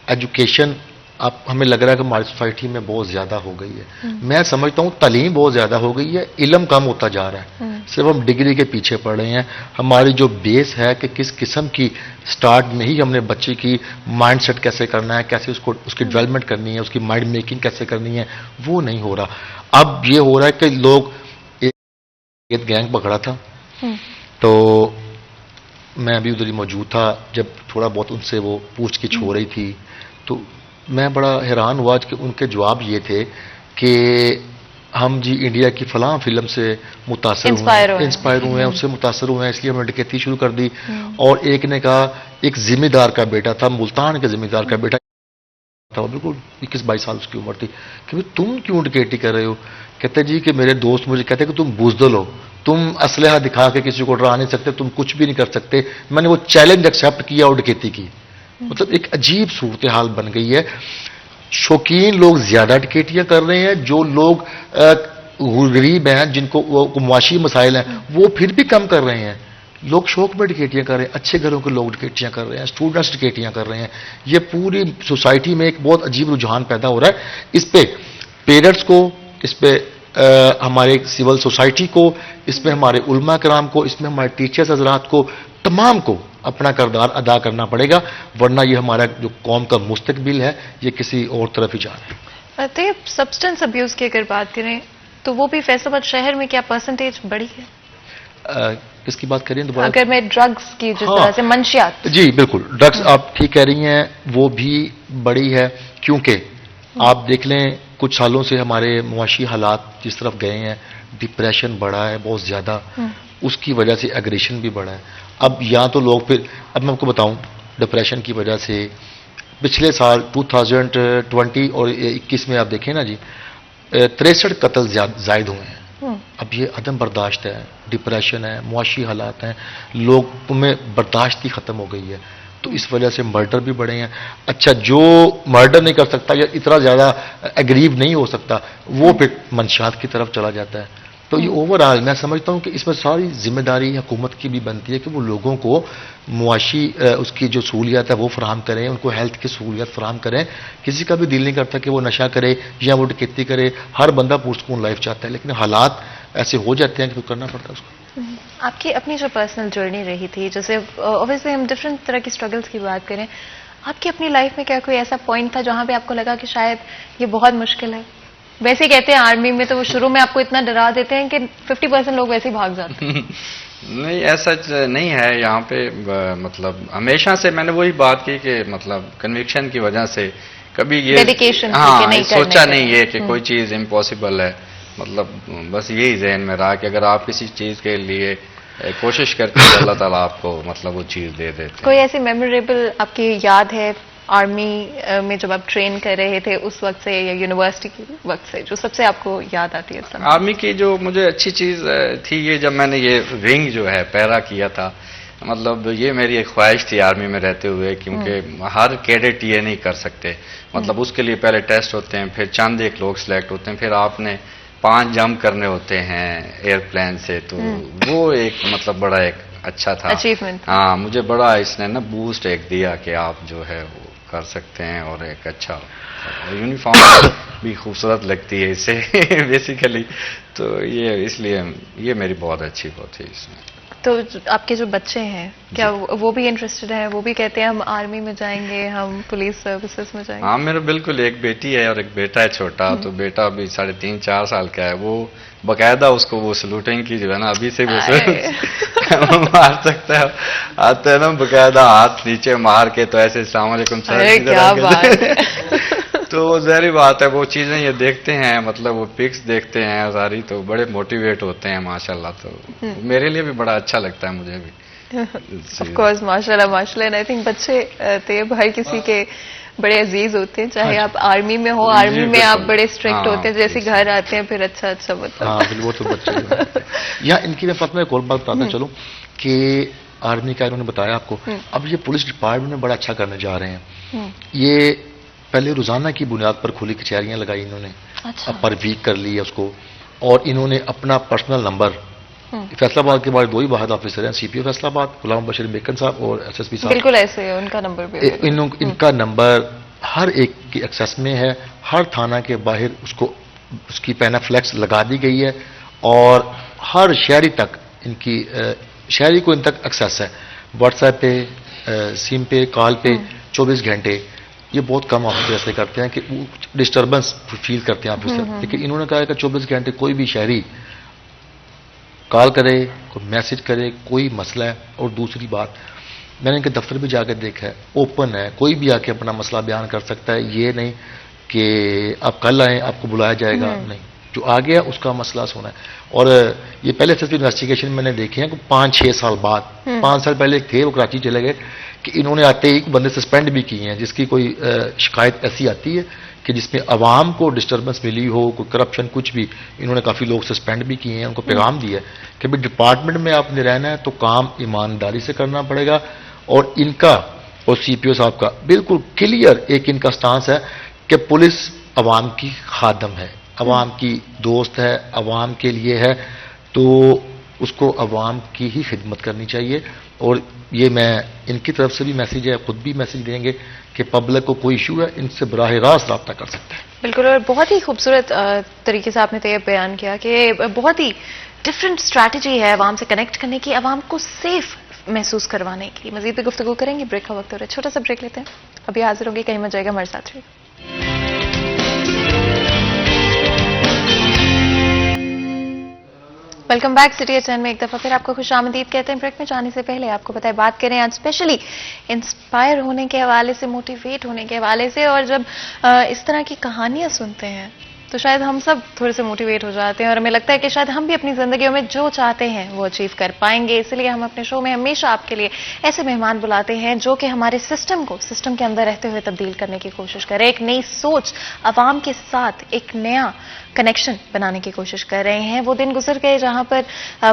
Speaker 5: ایجوکیشن. اب ہمیں لگ رہا ہے کہ ہماری سوسائٹی میں بہت زیادہ ہو گئی ہے. میں سمجھتا ہوں تعلیم بہت زیادہ ہو گئی ہے، علم کم ہوتا جا رہا ہے. صرف ہم ڈگری کے پیچھے پڑ رہے ہیں. ہماری جو بیس ہے کہ کس قسم کی سٹارٹ میں ہی ہم نے بچے کی مائنڈ سیٹ کیسے کرنا ہے، کیسے اس کی ڈیولپمنٹ کرنی ہے، اس کی مائنڈ میکنگ کیسے کرنی ہے، وہ نہیں ہو رہا. اب یہ ہو رہا ہے کہ لوگ ایک گینگ پکڑا تھا تو میں ابھی ادھر ہی موجود تھا جب تھوڑا بہت ان سے وہ پوچھ گچھ ہو رہی تھی تو میں بڑا حیران ہوا کہ ان کے جواب یہ تھے کہ ہم جی انڈیا کی فلاں فلم سے متاثر ہوئے ہیں، اس سے متاثر ہوئے ہیں، اس لیے ہم نے ڈکیتی شروع کر دی. اور ایک نے کہا ایک ذمہ دار کا بیٹا تھا، ملتان کے ذمہ دار کا بیٹا تھا، بالکل 21-22 سال اس کی عمر تھی، کہ تم کیوں ڈکیتی کر رہے ہو؟ کہتے جی کہ میرے دوست مجھے کہتے کہ تم بزدل ہو، تم اسلحہ دکھا کے کسی کو ڈرا نہیں سکتے، تم کچھ بھی نہیں کر سکتے. میں نے وہ چیلنج ایکسیپٹ کیا اور ڈکیتی کی. مطلب ایک عجیب صورتحال بن گئی ہے. شوقین لوگ زیادہ ڈکیتیاں کر رہے ہیں، جو لوگ غریب ہیں جن کو معاشی مسائل ہیں وہ پھر بھی کم کر رہے ہیں. لوگ شوق میں ڈکیتیاں کر رہے ہیں، اچھے گھروں کے لوگ ڈکیتیاں کر رہے ہیں، اسٹوڈنٹس ڈکیتیاں کر رہے ہیں. یہ پوری سوسائٹی میں ایک بہت عجیب رجحان پیدا ہو رہا ہے. اس پہ پیرنٹس کو، اس پہ ہمارے سول سوسائٹی کو، اس میں ہمارے علماء کرام کو، اس میں ہمارے ٹیچرز حضرات کو، تمام کو اپنا کردار ادا کرنا پڑے گا، ورنہ یہ ہمارا جو قوم کا مستقبل ہے یہ کسی اور طرف ہی جا رہا ہے.
Speaker 1: طیب سبسٹنس ابیوز کی اگر بات کریں تو وہ بھی فیصل آباد شہر میں کیا پرسنٹیج بڑی ہے؟
Speaker 5: کس کی بات کریں دوبارہ؟
Speaker 1: اگر میں ڈرگز کی جس طرح سے منشیات.
Speaker 5: جی بالکل، ڈرگز آپ ٹھیک کہہ رہی ہیں، وہ بھی بڑی ہے کیونکہ آپ دیکھ لیں کچھ سالوں سے ہمارے معاشی حالات جس طرف گئے ہیں، ڈپریشن بڑھا ہے بہت زیادہ، اس کی وجہ سے ایگریشن بھی بڑھا ہے. اب یا تو لوگ پھر اب میں آپ کو بتاؤں ڈپریشن کی وجہ سے پچھلے سال 2020 اور 21 میں آپ دیکھیں نا جی 63 قتل زائد ہوئے ہیں. اب یہ عدم برداشت ہے، ڈپریشن ہے، معاشی حالات ہیں، لوگوں میں برداشت ہی ختم ہو گئی ہے. تو اس وجہ سے مرڈر بھی بڑھے ہیں. اچھا جو مرڈر نہیں کر سکتا یا اتنا زیادہ ایگریو نہیں ہو سکتا وہ پھر منشیات کی طرف چلا جاتا ہے. تو یہ اوور آل میں سمجھتا ہوں کہ اس میں ساری ذمہ داری حکومت کی بھی بنتی ہے کہ وہ لوگوں کو معاشی اس کی جو سہولیات ہے وہ فراہم کریں, ان کو ہیلتھ کی سہولیات فراہم کریں. کسی کا بھی دل نہیں کرتا کہ وہ نشہ کرے یا وہ ڈکیتی کرے, ہر بندہ پرسکون لائف چاہتا ہے, لیکن حالات ایسے ہو جاتے ہیں کہ کرنا پڑتا ہے اس کو.
Speaker 1: آپ کی اپنی جو پرسنل جرنی رہی تھی, جیسے اوبیسلی ہم ڈفرینٹ طرح کی اسٹرگلس کی بات کریں, آپ کی اپنی لائف میں کیا کوئی ایسا پوائنٹ تھا جہاں پہ آپ کو لگا کہ شاید یہ بہت مشکل ہے؟ ویسے کہتے ہیں آرمی میں تو وہ شروع میں آپ کو اتنا ڈرا دیتے ہیں کہ 50% لوگ ویسے ہی بھاگ جاتے ہیں.
Speaker 6: نہیں ایسا نہیں ہے یہاں پہ. مطلب ہمیشہ سے میں نے وہی بات کی کہ مطلب کنوکشن کی وجہ سے کبھی یہ
Speaker 1: Dedication
Speaker 6: ہاں
Speaker 1: نہیں
Speaker 6: سوچا نہیں ہے کہ کوئی چیز امپاسبل ہے. مطلب بس یہی ذہن میں رہا کہ اگر آپ کسی چیز کے لیے کوشش کرتے ہیں اللہ تعالیٰ آپ کو مطلب وہ چیز دے دیتے ہیں.
Speaker 1: کوئی ایسی میموریبل آپ کی یاد ہے آرمی میں جب آپ ٹرین کر رہے تھے اس وقت سے یا یونیورسٹی کے وقت سے جو سب سے آپ کو یاد آتی ہے اس سمے؟
Speaker 6: آرمی کی جو مجھے اچھی چیز تھی یہ جب میں نے یہ رنگ جو ہے پیرا کیا تھا, مطلب یہ میری ایک خواہش تھی آرمی میں رہتے ہوئے, کیونکہ ہر کیڈٹ یہ نہیں کر سکتے. مطلب اس کے لیے پہلے ٹیسٹ ہوتے ہیں, پھر چند ایک لوگ سلیکٹ ہوتے ہیں, پھر آپ نے 5 جمپ کرنے ہوتے ہیں ایئرپلین سے. تو وہ ایک مطلب بڑا ایک اچھا تھا
Speaker 1: اچیومنٹ.
Speaker 6: ہاں مجھے بڑا اس نے نا بوسٹ ایک دیا کہ آپ جو ہے وہ کر سکتے ہیں, اور ایک اچھا یونیفارم بھی خوبصورت لگتی ہے اس سے بیسیکلی. تو یہ اس لیے یہ میری بہت اچھی بات ہے اس میں.
Speaker 1: تو آپ کے جو بچے ہیں کیا وہ بھی انٹرسٹڈ ہیں, وہ بھی کہتے ہیں ہم آرمی میں جائیں گے, ہم پولیس سروسز میں جائیں گے؟
Speaker 6: ہاں میرا بالکل ایک بیٹی ہے اور ایک بیٹا ہے چھوٹا. تو بیٹا ابھی 3.5-4 سال کا ہے, وہ باقاعدہ اس کو وہ سلوٹنگ کی جو ہے نا ابھی سے مار سکتا ہے, آتا ہے نا باقاعدہ ہاتھ نیچے مار کے تو ایسے السلام علیکم سر. تو وہ ظاہری بات ہے وہ چیزیں یہ دیکھتے ہیں, مطلب وہ پکس دیکھتے ہیں ساری, تو بڑے موٹیویٹ ہوتے ہیں ماشاءاللہ. تو میرے لیے بھی بڑا اچھا لگتا ہے مجھے بھی.
Speaker 1: آف کورس ماشاءاللہ ماشاءاللہ. اینڈ آئی تھنک بچے طیب ہر کسی کے بڑے عزیز ہوتے ہیں, چاہے آپ آرمی میں ہو, آرمی میں آپ بڑے اسٹرکٹ ہوتے ہیں, جیسے گھر آتے ہیں پھر اچھا مطلب.
Speaker 5: ہاں وہ تو بچے یا ان کی میں فاطمہ ایک اور بات بتاتا چلوں کہ آرمی کا انہوں نے بتایا آپ کو, اب یہ پولیس ڈپارٹمنٹ میں بڑا اچھا کرنے جا رہے ہیں. یہ پہلے روزانہ کی بنیاد پر کھلی کچہریاں لگائی انہوں نے, پر ویک کر لی ہے اس کو, اور انہوں نے اپنا پرسنل نمبر, فیصلہ آباد کے بعد 2 ہی واحد آفیسر ہیں, سی پی او فیصلہ آباد غلام بشیر بیکن صاحب اور ایس ایس پی صاحب,
Speaker 1: بالکل ایسے ان کا نمبر بھی
Speaker 5: ان کا نمبر ہر ایک کی ایکسیس میں ہے. ہر تھانہ کے باہر اس کی پینا فلیکس لگا دی گئی ہے, اور ہر شہری تک ان کی شہری کو ان تک ایکسیس ہے. واٹس ایپ پہ, سیم پہ, کال پہ 24 گھنٹے. یہ بہت کم آفیسر ایسے کرتے ہیں کہ ڈسٹربنس فیل کرتے ہیں آفیسر, لیکن انہوں نے کہا کہ 24 گھنٹے کوئی بھی شہری کال کرے, کوئی میسج کرے, کوئی مسئلہ ہے. اور دوسری بات میں نے ان کے دفتر بھی جا کے دیکھا ہے, اوپن ہے, کوئی بھی آ کے اپنا مسئلہ بیان کر سکتا ہے. یہ نہیں کہ آپ کل آئیں آپ کو بلایا جائے گا, نہیں, جو آ گیا اس کا مسئلہ سونا ہے. اور یہ پہلے سے انویسٹیگیشن میں نے دیکھے ہیں کہ 5-6 سال بعد, 5 سال پہلے تھے وہ کراچی چلے گئے, کہ انہوں نے آتے ہی بندے سسپینڈ بھی کیے ہیں جس کی کوئی شکایت ایسی آتی ہے کہ جس میں عوام کو ڈسٹربنس ملی ہو, کوئی کرپشن کچھ بھی, انہوں نے کافی لوگ سسپینڈ بھی کیے ہیں. ان کو پیغام دیا ہے کہ بھائی ڈپارٹمنٹ میں آپ نے رہنا ہے تو کام ایمانداری سے کرنا پڑے گا. اور ان کا اور سی پی او صاحب کا بالکل کلیئر ایک ان کا سٹانس ہے کہ پولیس عوام کی خادم ہے, عوام کی دوست ہے, عوام کے لیے ہے, تو اس کو عوام کی ہی خدمت کرنی چاہیے. اور یہ میں ان کی طرف سے بھی میسیج ہے, خود بھی میسیج دیں گے کہ پبلک کو کوئی ایشو ہے ان سے براہ راست رابطہ کر سکتا ہے.
Speaker 1: بالکل, اور بہت ہی خوبصورت طریقے سے آپ نے طیب بیان کیا کہ بہت ہی ڈفرینٹ اسٹریٹجی ہے عوام سے کنیکٹ کرنے کی, عوام کو سیف محسوس کروانے کی. مزید بھی گفتگو کریں گے, بریک کا وقت ہو رہا ہے, چھوٹا سا بریک لیتے ہیں, ابھی حاضر ہوں گے, کہیں مت جائے گا, ہمارے ساتھ رہیے. ویلکم بیک سٹی ایٹ 10 میں ایک دفعہ پھر آپ کو خوش آمدید کہتے ہیں. بریک میں جانے سے پہلے آپ کو بتائیں بات کریں آج اسپیشلی انسپائر ہونے کے حوالے سے, موٹیویٹ ہونے کے حوالے سے. اور جب اس طرح کی کہانیاں سنتے ہیں تو شاید ہم سب تھوڑے سے موٹیویٹ ہو جاتے ہیں اور ہمیں لگتا ہے کہ شاید ہم بھی اپنی زندگیوں میں جو چاہتے ہیں وہ اچیو کر پائیں گے. اس لیے ہم اپنے شو میں ہمیشہ آپ کے لیے ایسے مہمان بلاتے ہیں جو کہ ہمارے سسٹم کے اندر رہتے ہوئے تبدیل کرنے کی کوشش کریں, ایک نئی سوچ عوام کے ساتھ ایک نیا کنیکشن بنانے کی کوشش کر رہے ہیں. وہ دن گزر گئے جہاں پر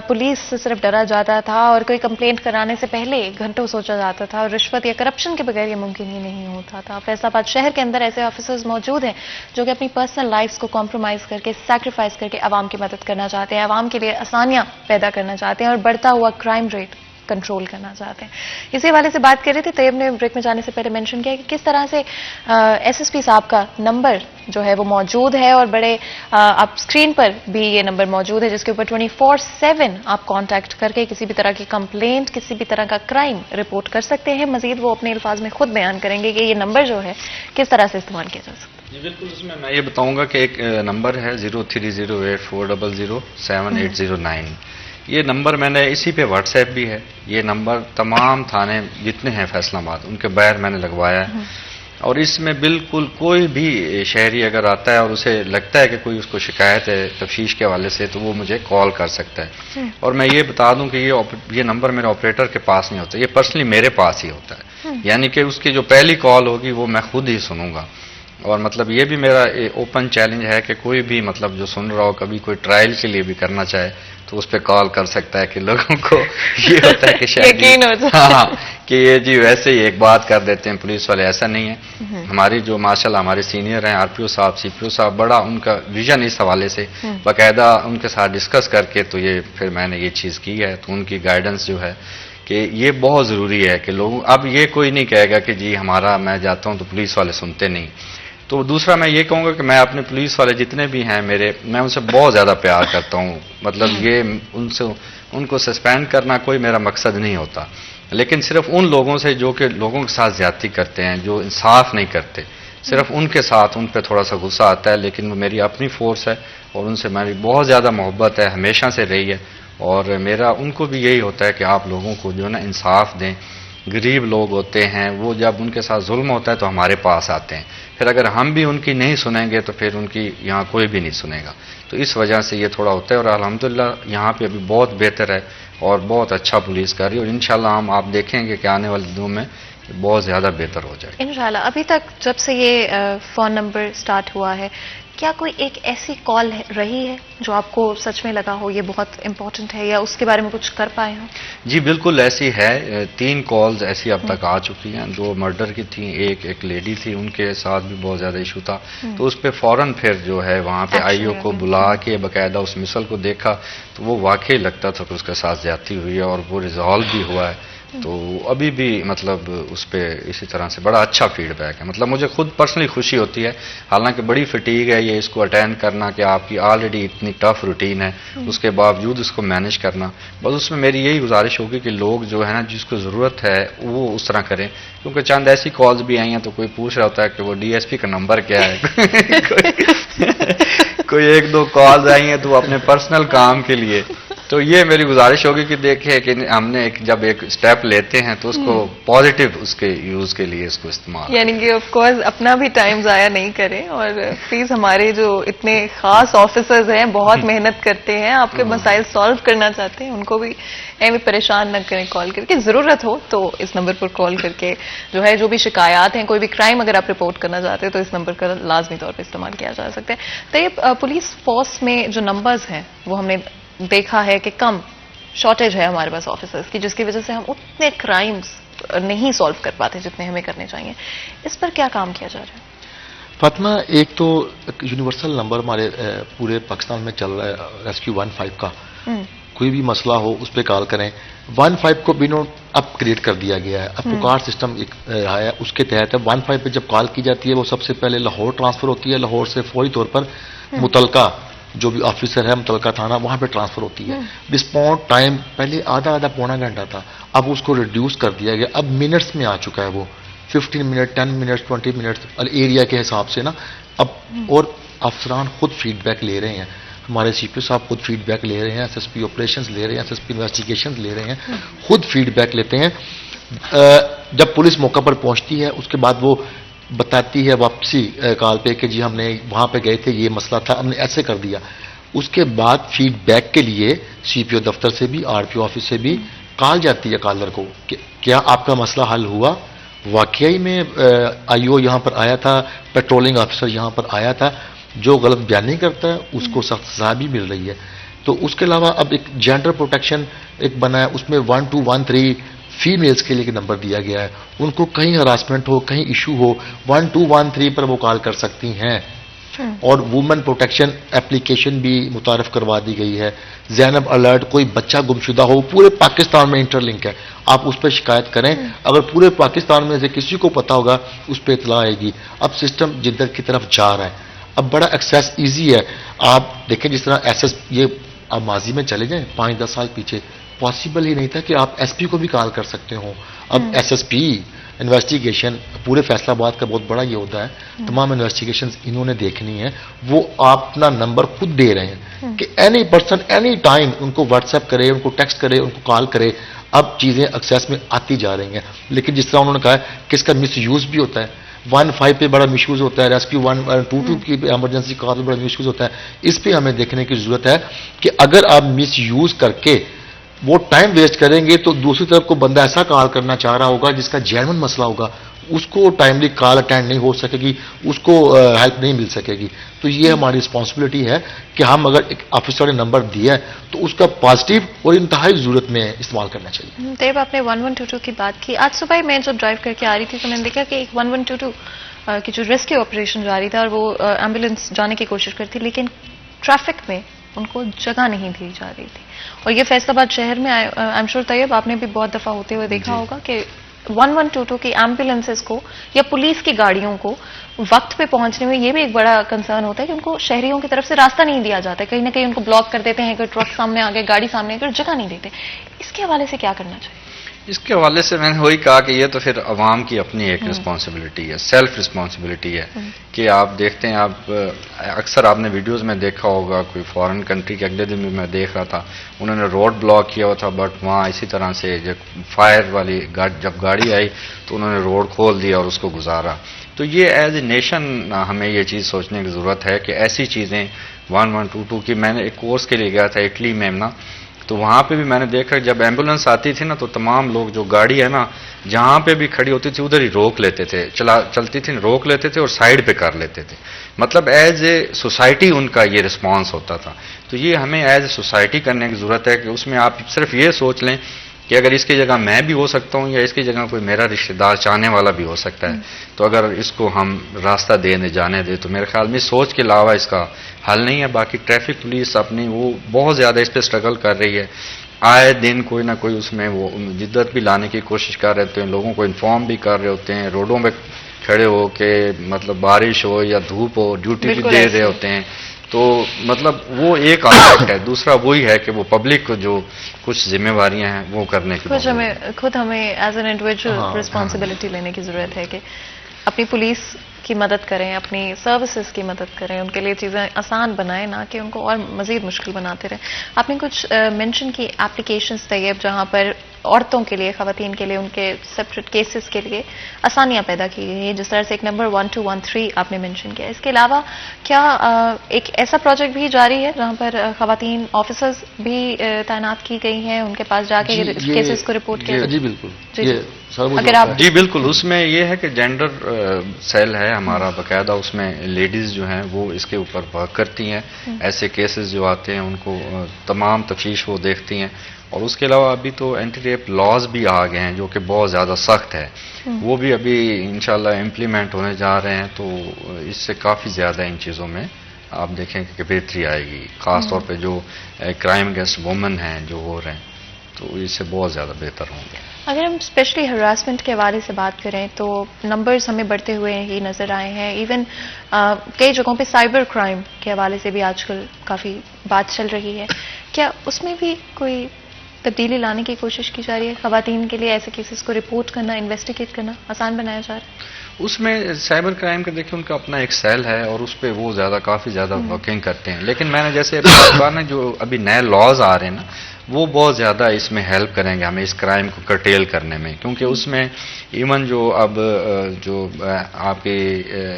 Speaker 1: پولیس سے صرف ڈرا جاتا تھا اور کوئی کمپلینٹ کرانے سے پہلے گھنٹوں سوچا جاتا تھا, اور رشوت یا کرپشن کے بغیر یہ ممکن ہی نہیں ہوتا تھا. فیصل آباد شہر کے اندر ایسے آفیسرز موجود ہیں جو کہ اپنی پرسنل لائفز کو کمپرومائز کر کے, سیکریفائز کر کے عوام کی مدد کرنا چاہتے ہیں, عوام کے لیے آسانیاں پیدا کرنا چاہتے ہیں اور بڑھتا ہوا کرائم ریٹ کنٹرول کرنا چاہتے ہیں. اسی حوالے سے بات کر رہے تھے. طیب نے بریک میں جانے سے پہلے مینشن کیا کہ کس طرح سے ایس ایس پی صاحب کا نمبر جو ہے وہ موجود ہے, اور بڑے آپ اسکرین پر بھی یہ نمبر موجود ہے جس کے اوپر 24/7 آپ کانٹیکٹ کر کے کسی بھی طرح کی کمپلینٹ, کسی بھی طرح کا کرائم رپورٹ کر سکتے ہیں. مزید وہ اپنے الفاظ میں خود بیان کریں گے کہ یہ نمبر جو ہے کس طرح سے استعمال کیا جا سکتا ہے.
Speaker 6: جی بالکل, اس میں یہ بتاؤں گا کہ ایک نمبر ہے 030840078009. یہ نمبر میں نے اسی پہ واٹس ایپ بھی ہے. یہ نمبر تمام تھانے جتنے ہیں فیصل آباد ان کے باہر میں نے لگوایا ہے, اور اس میں بالکل کوئی بھی شہری اگر آتا ہے اور اسے لگتا ہے کہ کوئی اس کو شکایت ہے تفتیش کے حوالے سے تو وہ مجھے کال کر سکتا ہے. اور میں یہ بتا دوں کہ یہ نمبر میرے آپریٹر کے پاس نہیں ہوتا, یہ پرسنلی میرے پاس ہی ہوتا ہے. یعنی کہ اس کی جو پہلی کال ہوگی وہ میں خود ہی سنوں گا. اور مطلب یہ بھی میرا اوپن چیلنج ہے کہ کوئی بھی مطلب جو سن رہا ہو کبھی کوئی ٹرائل کے لیے بھی کرنا چاہے تو اس پہ کال کر سکتا ہے. کہ لوگوں کو یہ ہوتا ہے کہ شاید ہاں کہ یہ جی ویسے ہی ایک بات کر دیتے ہیں پولیس والے, ایسا نہیں ہے. ہماری جو ماشاءاللہ ہمارے سینئر ہیں RPO صاحب, CPO صاحب, بڑا ان کا ویژن اس حوالے سے باقاعدہ ان کے ساتھ ڈسکس کر کے تو یہ پھر میں نے یہ چیز کی ہے. تو ان کی گائیڈنس جو ہے کہ یہ بہت ضروری ہے کہ لوگوں, اب یہ کوئی نہیں کہے گا کہ جی ہمارا میں جاتا ہوں تو پولیس والے سنتے نہیں. تو دوسرا میں یہ کہوں گا کہ میں اپنے پولیس والے جتنے بھی ہیں میرے, میں ان سے بہت زیادہ پیار کرتا ہوں. مطلب یہ ان کو سسپینڈ کرنا کوئی میرا مقصد نہیں ہوتا, لیکن صرف ان لوگوں سے جو کہ لوگوں کے ساتھ زیادتی کرتے ہیں, جو انصاف نہیں کرتے, صرف ان کے ساتھ ان پہ تھوڑا سا غصہ آتا ہے. لیکن وہ میری اپنی فورس ہے اور ان سے میری بہت زیادہ محبت ہے, ہمیشہ سے رہی ہے. اور میرا ان کو بھی یہی ہوتا ہے کہ آپ لوگوں کو جو ہے نا انصاف دیں. غریب لوگ ہوتے ہیں وہ جب ان کے ساتھ ظلم ہوتا ہے تو ہمارے پاس آتے ہیں, پھر اگر ہم بھی ان کی نہیں سنیں گے تو پھر ان کی یہاں کوئی بھی نہیں سنے گا. تو اس وجہ سے یہ تھوڑا ہوتا ہے, اور الحمدللہ یہاں پہ ابھی بہت بہتر ہے اور بہت اچھا پولیس کر رہی ہے, اور انشاءاللہ ہم آپ دیکھیں گے کہ آنے والے دنوں میں بہت زیادہ بہتر ہو جائے.
Speaker 1: انشاءاللہ. ابھی تک جب سے یہ فون نمبر سٹارٹ ہوا ہے, کیا کوئی ایک ایسی کال رہی ہے جو آپ کو سچ میں لگا ہو یہ بہت امپورٹنٹ ہے, یا اس کے بارے میں کچھ کر پائے ہوں؟
Speaker 6: جی بالکل ایسی ہے. 3 کالز ایسی اب تک آ چکی ہیں. 2 مرڈر کی تھیں, ایک لیڈی تھی, ان کے ساتھ بھی بہت زیادہ ایشو تھا. تو اس پہ فوراً پھر جو ہے وہاں پہ IO کو بلا کے باقاعدہ اس مسل کو دیکھا تو وہ واقعی لگتا تھا کہ اس کے ساتھ زیادتی ہوئی ہے, اور وہ ریزالو بھی ہوا ہے. تو ابھی بھی مطلب اس پہ اسی طرح سے بڑا اچھا فیڈ بیک ہے. مطلب مجھے خود پرسنلی خوشی ہوتی ہے, حالانکہ بڑی فٹیگ ہے یہ اس کو اٹینڈ کرنا کہ آپ کی آلریڈی اتنی ٹف روٹین ہے, اس کے باوجود اس کو مینیج کرنا. بس اس میں میری یہی گزارش ہوگی کہ لوگ جو ہے نا جس کو ضرورت ہے وہ اس طرح کریں, کیونکہ چند ایسی کالز بھی آئی ہیں تو کوئی پوچھ رہا ہوتا ہے کہ وہ DSP کا نمبر کیا ہے. کوئی 1-2 کالز آئی ہیں تو وہ اپنے پرسنل کام کے لیے. تو یہ میری گزارش ہوگی کہ دیکھیں کہ ہم نے جب ایک سٹیپ لیتے ہیں تو اس کو پازیٹیو اس کے یوز کے لیے اس کو استعمال,
Speaker 1: یعنی کہ آف کورس اپنا بھی ٹائم ضائع نہیں کریں, اور پلیز ہمارے جو اتنے خاص آفیسرز ہیں بہت محنت کرتے ہیں, آپ کے مسائل سالو کرنا چاہتے ہیں, ان کو بھی ایویں پریشان نہ کریں. کال کر کے ضرورت ہو تو اس نمبر پر کال کر کے جو ہے جو بھی شکایات ہیں, کوئی بھی کرائم اگر آپ رپورٹ کرنا چاہتے ہیں تو اس نمبر کا لازمی طور پہ استعمال کیا جا سکتا ہے. تو یہ پولیس فورس میں جو نمبرز ہیں وہ ہم نے دیکھا ہے کہ کم شارٹیج ہے ہمارے پاس آفیسرز کی, جس کی وجہ سے ہم اتنے کرائمز نہیں سالو کر پاتے جتنے ہمیں کرنے چاہیے. اس پر کیا کام کیا جا رہا ہے؟
Speaker 5: فاطمہ, ایک تو یونیورسل نمبر ہمارے پورے پاکستان میں چل رہا ہے ریسکیو 15 کا. کوئی بھی مسئلہ ہو اس پہ کال کریں. 15 کو بینو اب کریٹ کر دیا گیا ہے, اب پکار سسٹم ایک ہے, اس کے تحت 15 پہ جب کال کی جاتی ہے وہ سب سے پہلے لاہور ٹرانسفر ہوتی ہے. لاہور سے فوری طور پر متعلقہ جو بھی آفیسر ہے متعلقہ تھانہ وہاں پہ ٹرانسفر ہوتی ہے. رسپونس ٹائم پہلے آدھا پونا گھنٹہ تھا, اب اس کو ریڈیوس کر دیا گیا, اب منٹس میں آ چکا ہے. وہ 15 منٹ 10 منٹ 20 منٹ ایریا کے حساب سے نا اب. اور افسران خود فیڈ بیک لے رہے ہیں, ہمارے CPO صاحب خود فیڈ بیک لے رہے ہیں, SSP آپریشنز لے رہے ہیں, SSP انویسٹیگیشنز لے رہے ہیں, خود فیڈ بیک لیتے ہیں. جب پولیس موقع پر پہنچتی ہے اس کے بعد وہ بتاتی ہے واپسی کال پہ کہ جی ہم نے وہاں پہ گئے تھے، یہ مسئلہ تھا، ہم نے ایسے کر دیا. اس کے بعد فیڈ بیک کے لیے سی پی او دفتر سے بھی، آر پی او آفس سے بھی کال جاتی ہے کالر کو کہ کیا آپ کا مسئلہ حل ہوا، واقعی میں آئی او یہاں پر آیا تھا، پیٹرولنگ آفیسر یہاں پر آیا تھا. جو غلط بیانی کرتا ہے اس کو سخت سزا بھی مل رہی ہے. تو اس کے علاوہ اب ایک جینڈر پروٹیکشن ایک بنا ہے، اس میں 1213 فیمیلز کے لیے ایک نمبر دیا گیا ہے. ان کو کہیں ہراسمنٹ ہو، کہیں ایشو ہو، 1213 پر وہ کال کر سکتی ہیں. اور وومن پروٹیکشن اپلیکیشن بھی متعارف کروا دی گئی ہے. زینب الرٹ، کوئی بچہ گمشدہ ہو، پورے پاکستان میں انٹر لنک ہے، آپ اس پہ شکایت کریں. اگر پورے پاکستان میں سے کسی کو پتا ہوگا اس پہ اطلاع آئے گی. اب سسٹم جدت کی طرف جا رہا ہے، اب بڑا ایکسیس ایزی ہے. آپ دیکھیں جس طرح ایس ایس، یہ آپ ماضی میں چلے جائیں 5-10 سال پیچھے، پاسبل ہی نہیں تھا کہ آپ ایس پی کو بھی کال کر سکتے ہوں. اب ایس ایس پی انویسٹیگیشن، پورے فیصلہ آباد کا بہت بڑا یہ ہوتا ہے، تمام انویسٹیگیشن انہوں نے دیکھنی ہے. وہ آپ اپنا نمبر خود دے رہے ہیں کہ اینی پرسن اینی ٹائم ان کو واٹس ایپ کرے، ان کو ٹیکسٹ کرے، ان کو کال کرے. اب چیزیں ایکسیس میں آتی جا رہی ہیں. لیکن جس طرح انہوں نے کہا ہے کہ اس کا مس یوز بھی ہوتا ہے. 15 پہ بڑا مس یوز ہوتا ہے، ریسکیو 122 کی ایمرجنسی کال پہ بڑا مس یوز ہوتا ہے. اس پہ ہمیں دیکھنے کی ضرورت ہے کہ اگر آپ مس یوز کر کے وہ ٹائم ویسٹ کریں گے تو دوسری طرف کو بندہ ایسا کال کرنا چاہ رہا ہوگا جس کا جینون مسئلہ ہوگا، اس کو ٹائملی کال اٹینڈ نہیں ہو سکے گی، اس کو ہیلپ نہیں مل سکے گی. تو یہ ہماری رسپانسبلٹی ہے کہ ہم اگر ایک آفیسر نے نمبر دیا ہے تو اس کا پازیٹیو اور انتہائی ضرورت میں استعمال کرنا چاہیے.
Speaker 1: طیب، آپ نے 1122 کی بات کی. آج صبح میں جب ڈرائیو کر کے آ رہی تھی تو میں نے دیکھا کہ ایک 1122 کی جو ریسکیو آپریشن جاری تھا اور وہ ایمبولینس جانے کی کوشش کرتی، لیکن ٹریفک میں ان کو جگہ نہیں دی جا رہی تھی. اور یہ فیصل آباد شہر میں آئی ایم شور طیب آپ نے بھی بہت دفعہ ہوتے ہوئے دیکھا ہوگا کہ 1122 کی ایمبولینسز کو یا پولیس کی گاڑیوں کو وقت پہ پہنچنے میں یہ بھی ایک بڑا کنسرن ہوتا ہے کہ ان کو شہریوں کی طرف سے راستہ نہیں دیا جاتا ہے. کہیں نہ کہیں ان کو بلاک کر دیتے ہیں کہ ٹرک سامنے آ گئے، گاڑی سامنے آ گئی، جگہ نہیں دیتے. اس کے حوالے سے کیا کرنا چاہیے؟
Speaker 6: اس کے حوالے سے میں نے وہی کہا کہ یہ تو پھر عوام کی اپنی ایک رسپانسبلٹی ہے، سیلف رسپانسبلٹی ہے کہ آپ دیکھتے ہیں، آپ اکثر آپ نے ویڈیوز میں دیکھا ہوگا، کوئی فارن کنٹری کے اگلے دن بھی میں دیکھ رہا تھا، انہوں نے روڈ بلاک کیا ہوا تھا، بٹ وہاں اسی طرح سے جب فائر والی جب گاڑی آئی تو انہوں نے روڈ کھول دیا اور اس کو گزارا. تو یہ ایز اے نیشن ہمیں یہ چیز سوچنے کی ضرورت ہے کہ ایسی چیزیں 1122 کی. میں نے ایک کورس کے لیے گیا تھا اٹلی میں نا، تو وہاں پہ بھی میں نے دیکھا جب ایمبولینس آتی تھی نا تو تمام لوگ جو گاڑی ہے نا جہاں پہ بھی کھڑی ہوتی تھی ادھر ہی روک لیتے تھے، چلتی تھی روک لیتے تھے اور سائڈ پہ کر لیتے تھے. مطلب ایز اے سوسائٹی ان کا یہ رسپانس ہوتا تھا. تو یہ ہمیں ایز اے سوسائٹی کرنے کی ضرورت ہے کہ اس میں آپ صرف یہ سوچ لیں کہ اگر اس کی جگہ میں بھی ہو سکتا ہوں یا اس کی جگہ کوئی میرا رشتہ دار چاہنے والا بھی ہو سکتا ہے، تو اگر اس کو ہم راستہ جانے دیں تو میرے خیال میں سوچ کے علاوہ اس کا حل نہیں ہے. باقی ٹریفک پولیس اپنی وہ بہت زیادہ اس پہ اسٹرگل کر رہی ہے. آئے دن کوئی نہ کوئی اس میں وہ جدت بھی لانے کی کوشش کر رہے ہوتے ہیں، لوگوں کو انفارم بھی کر رہے ہوتے ہیں، روڈوں پہ کھڑے ہو کے مطلب بارش ہو یا دھوپ ہو ڈیوٹی بھی دے رہے ہوتے ہیں. تو مطلب وہ ایک آسپیکٹ ہے. دوسرا وہی ہے کہ وہ پبلک کو جو کچھ ذمہ داریاں ہیں وہ کرنے کی
Speaker 1: خود ہمیں ایز این انڈیویجول رسپانسبلٹی لینے کی ضرورت ہے کہ اپنی پولیس کی مدد کریں، اپنی سروسز کی مدد کریں، ان کے لیے چیزیں آسان بنائیں، نہ کہ ان کو اور مزید مشکل بناتے رہیں. آپ نے کچھ مینشن کی ایپلیکیشنز طیب جہاں پر عورتوں کے لیے، خواتین کے لیے، ان کے سیپریٹ کیسز کے لیے آسانیاں پیدا کی گئی ہیں، جس طرح سے ایک نمبر 1213 آپ نے مینشن کیا. اس کے علاوہ کیا ایک ایسا پروجیکٹ بھی جاری ہے جہاں پر خواتین آفیسرز بھی تعینات کی گئی ہیں، ان کے پاس جا کے کیسز کو رپورٹ کیا؟
Speaker 5: جی بالکل.
Speaker 1: اگر آپ
Speaker 6: جی بالکل، اس میں یہ ہے کہ جینڈر سیل ہے ہمارا باقاعدہ، اس میں لیڈیز جو ہیں وہ اس کے اوپر ورک کرتی ہیں. ایسے کیسز جو آتے ہیں ان کو تمام تفتیش وہ دیکھتی ہیں. اور اس کے علاوہ ابھی تو اینٹی ریپ لاز بھی آ گئے ہیں جو کہ بہت زیادہ سخت ہے، وہ بھی ابھی انشاءاللہ امپلیمنٹ ہونے جا رہے ہیں. تو اس سے کافی زیادہ ان چیزوں میں آپ دیکھیں کہ بہتری آئے گی، خاص طور پہ جو کرائم اگینسٹ وومن ہیں جو ہو رہے ہیں تو اس سے بہت زیادہ بہتر ہوں گے.
Speaker 1: اگر ہم اسپیشلی ہراسمنٹ کے حوالے سے بات کریں تو نمبرز ہمیں بڑھتے ہوئے ہی نظر آئے ہیں. ایون کئی جگہوں پہ سائبر کرائم کے حوالے سے بھی آج کل کافی بات چل رہی ہے. کیا اس میں بھی کوئی تبدیلی لانے کی کوشش کی جا رہی ہے؟ خواتین کے لیے ایسے کیسز کو رپورٹ کرنا، انویسٹیگیٹ کرنا آسان بنایا جا رہا ہے؟
Speaker 6: اس میں سائبر کرائم کا دیکھیں ان کا اپنا ایک سیل ہے اور اس پہ وہ کافی زیادہ ورکنگ کرتے ہیں. لیکن میں نے جیسے نا جو ابھی نئے لاز آ رہے ہیں نا وہ بہت زیادہ اس میں ہیلپ کریں گے ہمیں اس کرائم کو کرٹیل کرنے میں، کیونکہ اس میں ایون جو اب جو آپ کی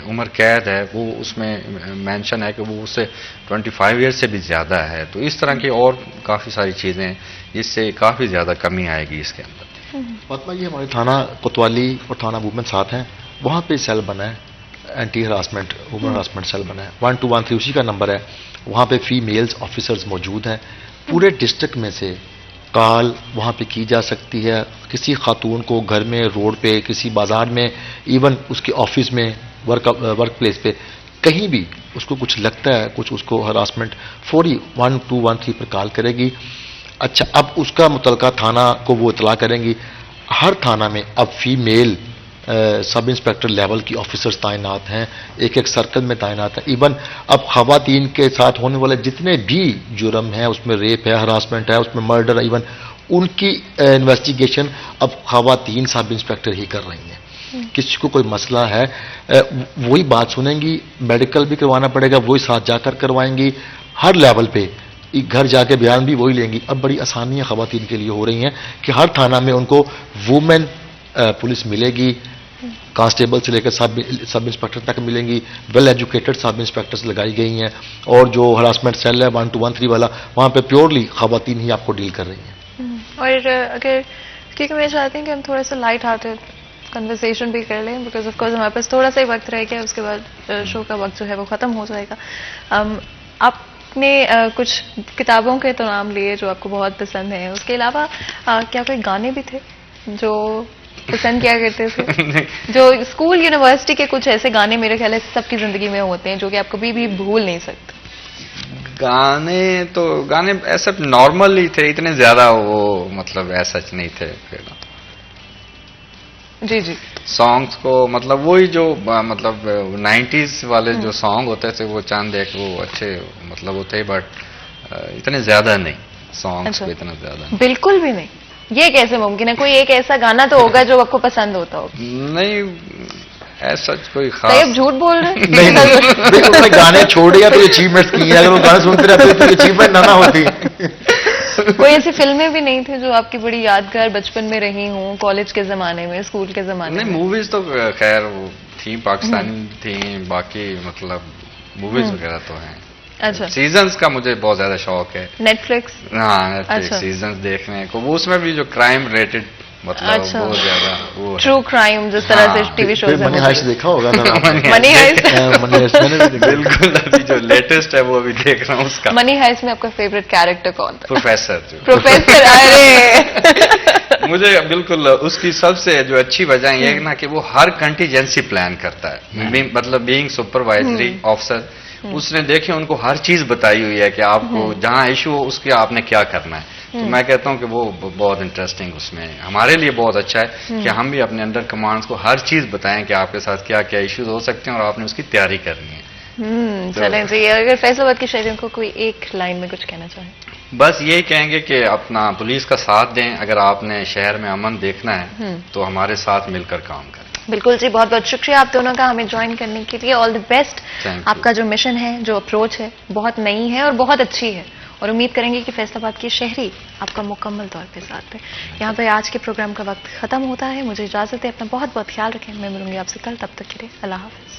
Speaker 6: عمر قید ہے وہ اس میں مینشن ہے کہ وہ اس سے 25 ایئر سے بھی زیادہ ہے. تو اس طرح کی اور کافی ساری چیزیں جس سے کافی زیادہ کمی آئے گی اس کے اندر.
Speaker 5: فاطمہ یہ ہمارے تھانہ کوتوالی اور تھانہ وومن ساتھ ہیں، وہاں پہ سیل بنا ہے، anti harassment women harassment cell بنا ہے. 1213 اسی کا نمبر ہے. وہاں پہ فیمیلز آفیسرز موجود ہیں. پورے ڈسٹرکٹ میں سے کال وہاں پہ کی جا سکتی ہے. کسی خاتون کو گھر میں، روڈ پہ، کسی بازار میں، ایون اس کے آفس میں، ورک پلیس پہ، کہیں بھی اس کو کچھ لگتا ہے، کچھ اس کو ہراسمنٹ، فوری 1213 پر کال کرے گی. اچھا اب اس کا متعلقہ تھانہ کو وہ اطلاع کریں گی. ہر تھانہ میں اب فیمیل سب انسپیکٹر لیول کی آفیسرز تعینات ہیں، ایک ایک سرکل میں تعینات ہیں. ایون اب خواتین کے ساتھ ہونے والے جتنے بھی جرم ہیں، اس میں ریپ ہے، ہراسمنٹ ہے، اس میں مرڈر ہے، ایون ان کی انویسٹیگیشن اب خواتین سب انسپیکٹر ہی کر رہی ہیں. کسی کو کوئی مسئلہ ہے وہی بات سنیں گی، میڈیکل بھی کروانا پڑے گا وہی ساتھ جا کر کروائیں گی. ہر لیول پہ گھر جا کے بیان بھی وہی لیں گی. اب بڑی آسانیاں خواتین کے لیے ہو رہی ہیں کہ ہر تھانہ میں ان کو وومن پولیس ملے گی، کانسٹیبل سے لے کر سب انسپیکٹر تک ملیں گی. ویل ایجوکیٹڈ سب انسپیکٹرز لگائی گئی ہیں. اور جو ہراسمنٹ سیل ہے 1213 والا، وہاں پہ پیورلی خواتین ہی آپ کو ڈیل کر رہی ہیں.
Speaker 1: اور اگر کیونکہ میں چاہتی ہوں کہ ہم تھوڑا سا لائٹ ہارٹڈ کنورسیشن بھی کر لیں، بیکاز آف کورس ہمارے پاس تھوڑا سا ہی وقت رہ گیا، اس کے بعد شو کا وقت جو ہے وہ ختم ہو جائے گا. آپ نے کچھ کتابوں کے تو نام لیے جو آپ کو بہت پسند ہیں، اس کے علاوہ کیا کوئی گانے بھی تھے جو پسند کیا کرتے تھے؟ جو اسکول یونیورسٹی کے کچھ ایسے گانے میرے خیال ہے سب کی زندگی میں ہوتے ہیں جو کہ آپ کبھی بھی بھول نہیں سکتے.
Speaker 6: گانے ایسا نارمل ہی تھے، اتنے زیادہ وہ مطلب ایسا نہیں تھے.
Speaker 1: جی جی
Speaker 6: سانگس کو مطلب وہی جو مطلب 90s والے جو سانگ ہوتے تھے وہ چاند ایک وہ اچھے مطلب ہوتے، بٹ اتنے زیادہ نہیں سانگس کو، اتنا زیادہ
Speaker 1: بالکل بھی نہیں. یہ کیسے ممکن ہے؟ کوئی ایک ایسا گانا تو ہوگا جو آپ کو پسند ہوتا ہو.
Speaker 6: نہیں ایسا کوئی خاص.
Speaker 1: طیب جھوٹ بول رہے ہیں.
Speaker 5: نہیں گانے چھوڑ دیا تو اچیومنٹس کی ہیں، اگر وہ گانے سنتے رہتے تو اچیومنٹ نہ ہوتی.
Speaker 1: کوئی ایسی فلمیں بھی نہیں تھی جو آپ کی بڑی یادگار بچپن میں رہی ہوں، کالج کے زمانے میں، اسکول کے زمانے میں؟
Speaker 6: نہیں موویز تو خیر وہ تھیں، پاکستانی تھیں، باقی مطلب موویز وغیرہ تو ہیں.
Speaker 1: اچھا
Speaker 6: سیزنز کا مجھے بہت زیادہ شوق ہے.
Speaker 1: Netflix?
Speaker 6: ہاں نیٹ فلکس سیزنز دیکھنے کو، وہ اس میں بھی جو کرائم ریلیٹڈ مطلب بہت زیادہ وہ
Speaker 1: ٹرو کرائم جس طرح سے ٹی وی شوز.
Speaker 5: منی ہائسٹ دیکھا ہوگا نا؟
Speaker 1: منی ہائسٹ
Speaker 6: بالکل ابھی جو لیٹسٹ ہے وہ ابھی دیکھ رہا ہوں اس کا.
Speaker 1: منی ہائسٹ میں آپ کا فیوریٹ کیریکٹر کون تھا؟
Speaker 6: پروفیسر.
Speaker 1: پروفیسر. ارے
Speaker 6: مجھے بالکل اس کی سب سے جو اچھی وجہ یہ نا کہ وہ ہر کنٹیجنسی پلان کرتا ہے، مطلب بینگ سپروائزری آفیسر. اس نے دیکھے ان کو ہر چیز بتائی ہوئی ہے کہ آپ کو جہاں ایشو ہو اس کے آپ نے کیا کرنا ہے. تو میں کہتا ہوں کہ وہ بہت انٹرسٹنگ اس میں ہمارے لیے بہت اچھا ہے کہ ہم بھی اپنے انڈر کمانڈز کو ہر چیز بتائیں کہ آپ کے ساتھ کیا کیا ایشوز ہو سکتے ہیں اور آپ نے اس کی تیاری کرنی ہے.
Speaker 1: چلیں جی، اگر فیصل آباد کے شہریوں کو کوئی ایک لائن میں کچھ کہنا چاہیں؟
Speaker 6: بس یہی کہیں گے کہ اپنا پولیس کا ساتھ دیں. اگر آپ نے شہر میں امن دیکھنا ہے تو ہمارے ساتھ مل کر کام کریں.
Speaker 1: بالکل جی، بہت بہت شکریہ آپ دونوں کا ہمیں جوائن کرنے کے لیے. آل دی بیسٹ. آپ کا جو مشن ہے، جو اپروچ ہے، بہت نئی ہے اور بہت اچھی ہے، اور امید کریں گے کہ فیصل آباد کے شہری آپ کا مکمل طور پہ ساتھ دیں. یہاں پہ آج کے پروگرام کا وقت ختم ہوتا ہے. مجھے اجازت ہے، اپنا بہت بہت خیال رکھیں. میں ملوں گی آپ سے کل، تب تک کے لیے اللہ حافظ.